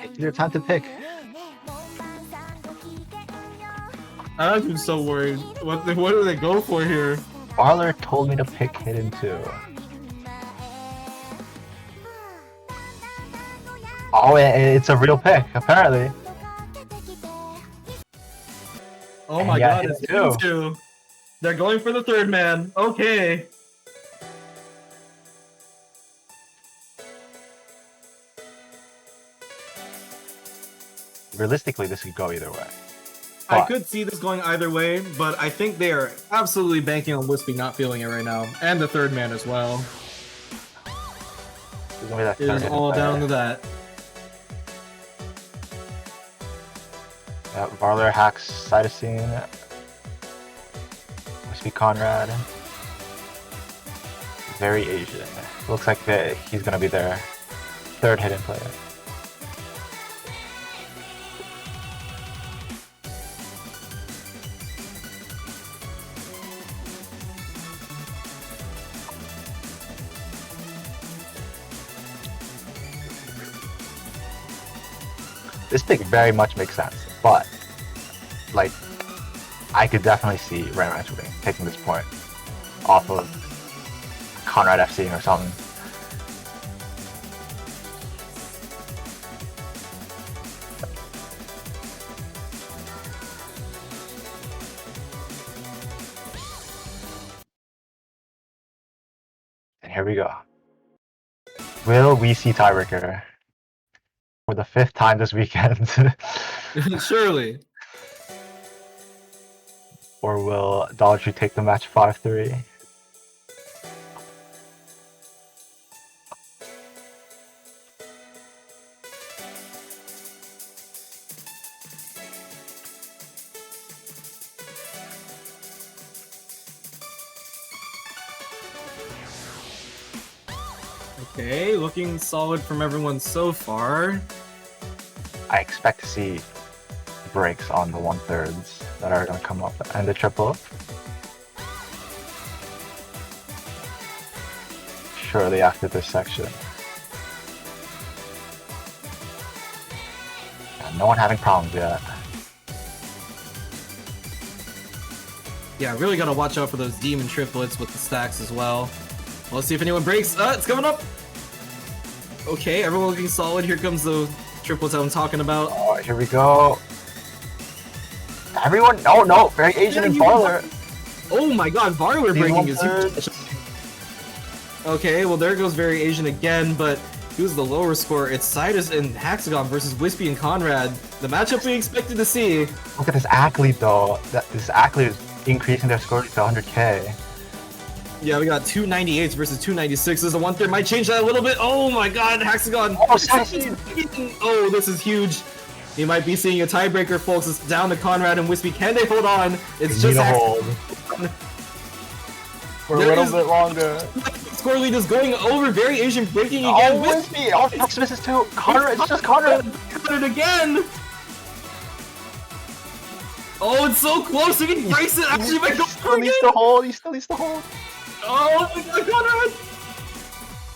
Take your time to pick. I'm so worried. What do they go for here? Barler told me to pick Hidden 2. Oh, it's a real pick, apparently. Oh And my yeah, god, hit it's two. 2. They're going for the third man. Okay. Realistically, this could go either way. I But- could see this going either way, but I think they are absolutely banking on Wispy not feeling it right now. And the third man as well. It's gonna be that It third is hidden all player. down to that. Yeah, Barler hacks Cytosine. Wispy Conrad. Very Asian. Looks like he's gonna be their third hidden player. This pick very much makes sense, but like I could definitely see Ranch taking this point off of Conrad FC or something. And here we go. Will we see tiebreaker for the 5th time this weekend? Surely. Or will Dollar Tree take the match 5-3? Okay, looking solid from everyone so far. I expect to see breaks on the 1/3s that are going to come up and the triple. Surely after this section. Yeah, no one having problems yet. Yeah, really gotta watch out for those demon triplets with the stacks as well. Let's see if anyone breaks. It's coming up! Okay, everyone looking solid. Here comes the triplets I'm talking about. Oh, here we go. Everyone, oh no, very Asian and Barler. Oh my god, Barler breaking is huge. huge. Okay, well there goes Very Asian again, but who's the lower score? It's Sidus and Hexagon versus Wispy and Conrad. The matchup we expected to see. Look at this athlete though. This athlete is increasing their score to 100k. Yeah, we got 298s versus 296s. The 1/3 might change that a little bit. Oh my god, Hexagon. Oh, Sassy. Oh, this is huge. You might be seeing a tiebreaker, folks. It's down to Conrad and Wispy. Can they hold on? It's just hold for a little bit longer. Score lead is going over. Very Asian breaking again. Oh, Wispy! Oh, Fox misses too. Conrad, it's just Conrad. Conrad again. Oh, it's so close. He can brace it. Actually, my He still needs to hold. He still needs to hold. Oh my god, Conrad!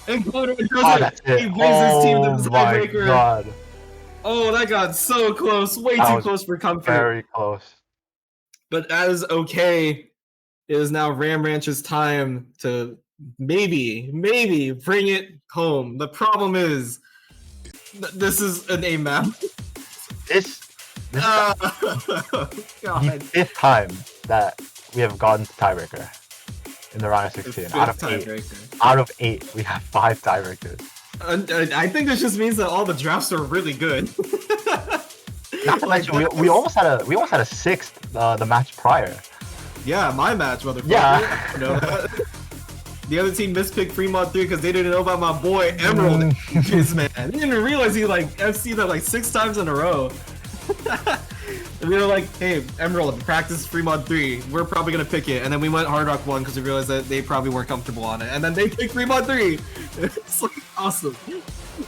And Conrad does Oh, that's it. He brings his team to the Oh my tiebreaker. god. Oh, that got so close. Way too close for comfort. Very close. But as okay, it is now Ram Ranch's time to maybe bring it home. The problem is, this is an A map. This is God. the 5th time that we have gotten to tiebreaker in the round of 16. Out of 8, we have 5 tiebreakers. I think this just means that all the drafts are really good. Not to mention, we almost had a 6th the match prior. Yeah, my match, motherfucker. Yeah. You know that? The other team mispicked Fremont 3 because they didn't know about my boy Emerald. Jeez, man. They didn't even realize he like FC that like 6 times in a row. And we were like, hey, Emerald, practice Fremont 3. We're probably gonna pick it. And then we went Hard Rock 1 because we realized that they probably weren't comfortable on it. And then they picked Fremont 3. It's like awesome.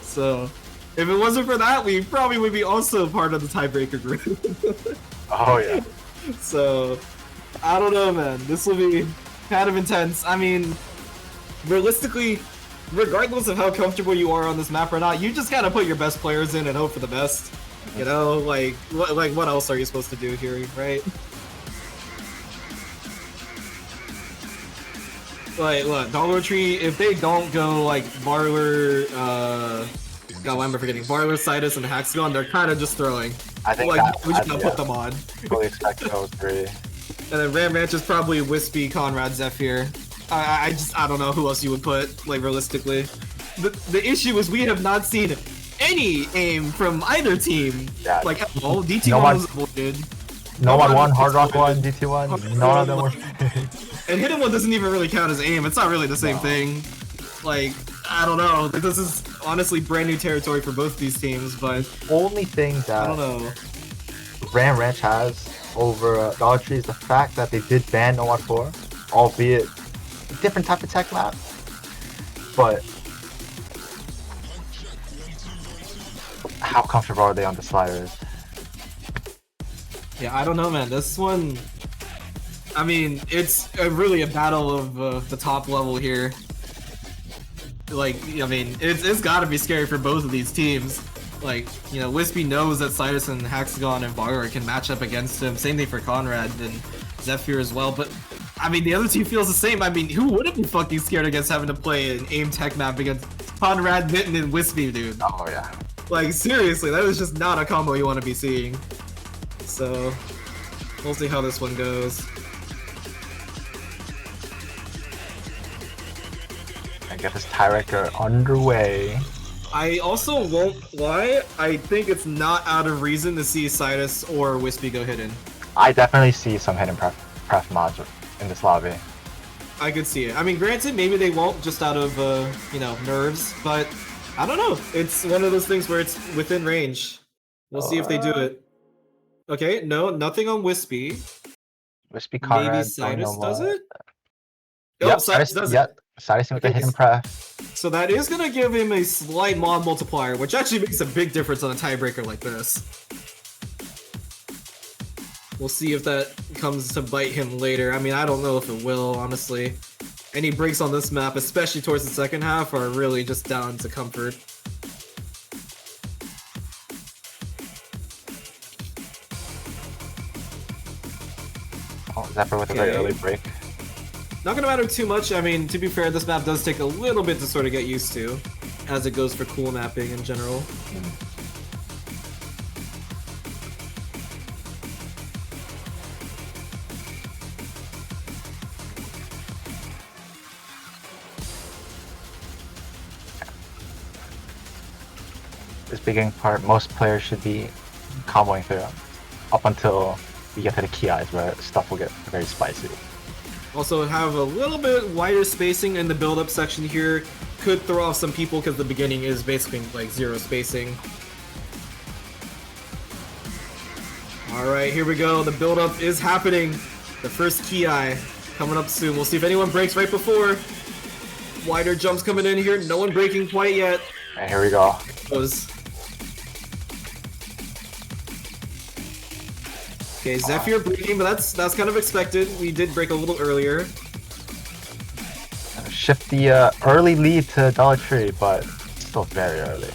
So if it wasn't for that, we probably would be also part of the tiebreaker group. Oh yeah. So I don't know, man. This will be kind of intense. I mean, realistically, regardless of how comfortable you are on this map or not, you just gotta put your best players in and hope for the best. You know, like what else are you supposed to do here, right? Like, look, Dollar Tree, if they don't go like Barler, God, why am I forgetting? Barler, Sidus, and Hexagon, they're kind of just throwing. I think like, we just gotta put them on. Fully expect those 3. And then Ram Ranch is probably Wispy, Conrad, Zephyr. I don't know who else you would put, like, realistically. The issue is we have not seen any aim from either team. Yeah. Like, at all. DT1 was avoided. No one won, Hard Rock 1, DT1, none of them were. And Hidden One doesn't even really count as aim. It's not really the same thing. Like, I don't know. This is honestly brand new territory for both these teams, but... Only thing that I don't know. Ram Ranch has over Dollar Tree is the fact that they did ban No 4, albeit a different type of tech map. But how comfortable are they on the sliders? Yeah, I don't know, man. This one, I mean, it's really a battle of the top level here. Like, I mean, it's got to be scary for both of these teams. Like, you know, Wispy knows that Cyrus and Hexagon and Varroa can match up against him. Same thing for Conrad and Zephyr as well. But, I mean, the other team feels the same. I mean, who wouldn't be fucking scared against having to play an aim tech map against Conrad, Mitten, and Wispy, dude? Oh, yeah. Like, seriously, that is just not a combo you want to be seeing. So, we'll see how this one goes. I get this tiebreaker underway. I also won't lie, I think it's not out of reason to see Cyrus or Wispy go hidden. I definitely see some hidden pref mods in this lobby. I could see it. I mean, granted, maybe they won't just out of, you know, nerves, but I don't know. It's one of those things where it's within range. We'll see if they do it. Okay, no, nothing on Wispy. Wispy Conrad. Maybe Cyrus does it? Yep, Oh, Cyrus does it. Yep, Cyrus with the hidden pref. So that is going to give him a slight mod multiplier, which actually makes a big difference on a tiebreaker like this. We'll see if that comes to bite him later. I mean, I don't know if it will, honestly. Any breaks on this map, especially towards the second half, are really just down to comfort. Oh, Zephyr with a very early break. Not gonna matter too much. I mean, to be fair, this map does take a little bit to sort of get used to, as it goes for cool mapping in general. This beginning part, most players should be comboing through them up until we get to the key eyes where stuff will get very spicy. Also have a little bit wider spacing in the build-up section here. Could throw off some people because the beginning is basically like zero spacing. Alright, here we go. The build-up is happening. The first key eye coming up soon. We'll see if anyone breaks right before. Wider jumps coming in here. No one breaking quite yet. And here we go. Okay, Zephyr breaking, but that's kind of expected. We did break a little earlier. Shift the early lead to Dollar Tree, but still very early.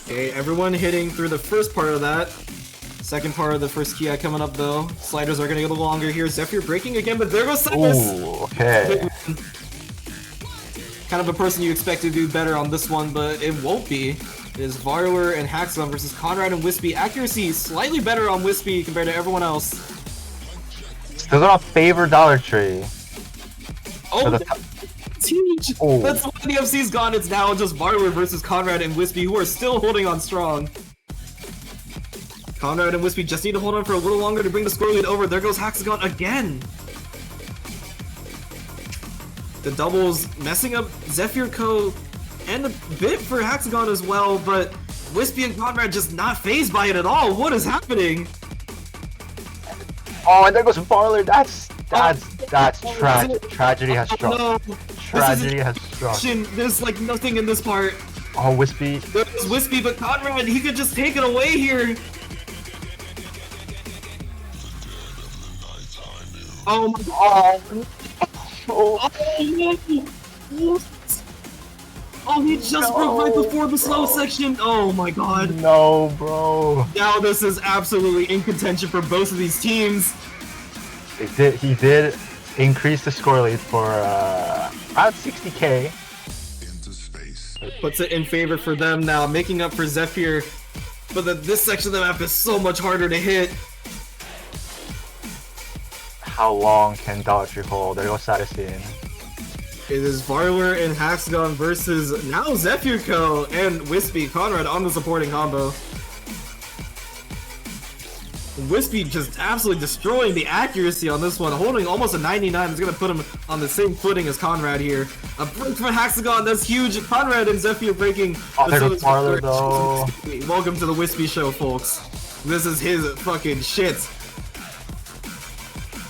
Okay, everyone hitting through the first part of that. Second part of the first key eye coming up though. Sliders are gonna get a little longer here. Zephyr breaking again, but there goes Cyrus! Ooh, okay. Kind of a person you expect to do better on this one, but it won't be. It is Varroa and Haxon versus Conrad and Wispy. Accuracy slightly better on Wispy compared to everyone else. Still gonna favor Dollar Tree. Oh, it's huge! Oh. That's why the FC's gone. It's now just Varroa versus Conrad and Wispy, who are still holding on strong. Conrad and Wispy just need to hold on for a little longer to bring the score lead over. There goes Hexagon again. The doubles messing up Zephyr Co. and a bit for Hexagon as well, but Wispy and Conrad just not phased by it at all. What is happening? Oh, and there goes Barler. That's tragic. Tragedy has struck. No. Tragedy has struck. There's like nothing in this part. Oh, Wispy. There's Wispy, but Conrad, he could just take it away here. Oh my god. Oh, he just broke right before the slow section. Oh my god. No, bro. Now this is absolutely in contention for both of these teams. He did increase the score lead for about 60k. Puts it in favor for them now, making up for Zephyr. But this section of the map is so much harder to hit. How long can Dollar Tree hold? There goes Sadicine. It is Varler and Hexagon versus now Zephyr Co. and Wispy. Conrad on the supporting combo. Wispy just absolutely destroying the accuracy on this one, holding almost a 99. Is going to put him on the same footing as Conrad here. A break from Hexagon, that's huge. Conrad and Zephyr breaking. Oh, there goes Varler though. Welcome to the Wispy show, folks. This is his fucking shit.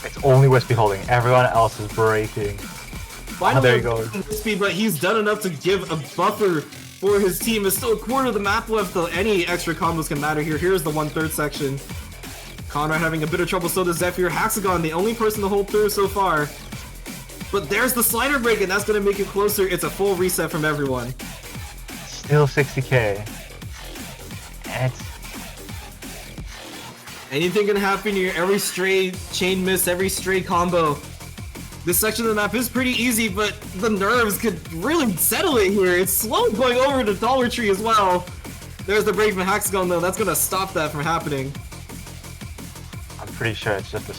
It's only Wispy holding. Everyone else is breaking. Finally, there he goes. Wispy, but he's done enough to give a buffer for his team. There's still a quarter of the map left, though any extra combos can matter here. Here's the 1/3 section. Conrad having a bit of trouble, so does Zephyr. Hexagon, the only person to hold through so far. But there's the slider break, and that's gonna make it closer. It's a full reset from everyone. Still 60k. And it's Anything can happen here. Every stray chain miss, every stray combo. This section of the map is pretty easy, but the nerves could really settle it here. It's slow going over to Dollar Tree as well. There's the break from Hexagon though. That's gonna stop that from happening. I'm pretty sure it's just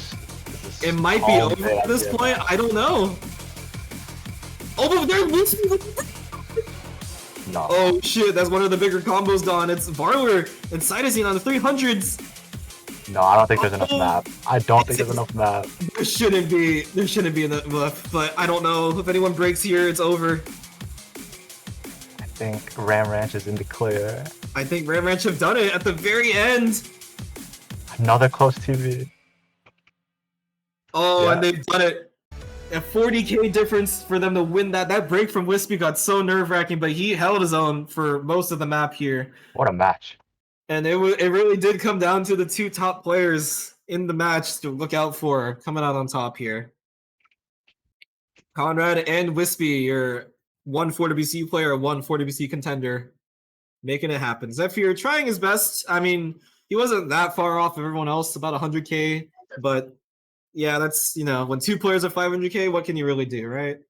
a It might be over at this point. I don't know. Oh, but there No. Oh shit, that's one of the bigger combos gone. It's Varler and Cytosine on the 300s. No, I don't think there's enough map. I don't think there's enough map. There shouldn't be enough left, but I don't know. If anyone breaks here, it's over. I think Ram Ranch is in the clear. I think Ram Ranch have done it at the very end. Another close TV. Oh, Yeah. and they've done it. A 40k difference for them to win that. That break from Wispy got so nerve-wracking, but he held his own for most of the map here. What a match. And it really did come down to the two top players in the match to look out for coming out on top here. Conrad and Wispy, your 1 4WC player, 1 4WC contender, making it happen. Zephyr trying his best. I mean, he wasn't that far off of everyone else, about 100k, but yeah, that's, you know, when two players are 500k, what can you really do, right?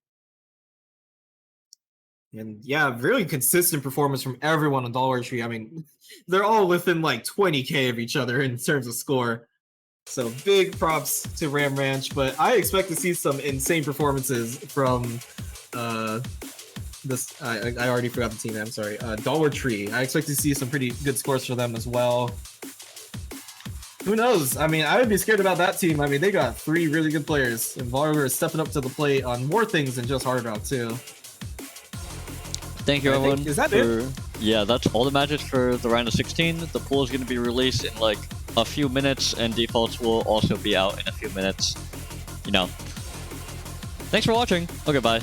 And yeah, really consistent performance from everyone on Dollar Tree. I mean, they're all within like 20k of each other in terms of score. So big props to Ram Ranch, but I expect to see some insane performances from this. I already forgot the team name, I'm sorry. Dollar Tree. I expect to see some pretty good scores for them as well. Who knows? I mean, I would be scared about that team. I mean, they got 3 really good players, and Varler is stepping up to the plate on more things than just hard route too. Thank you, everyone. Is that it? Yeah, that's all the matches for the round of 16. The pool is going to be released in like a few minutes, and defaults will also be out in a few minutes. You know. Thanks for watching. Okay, bye.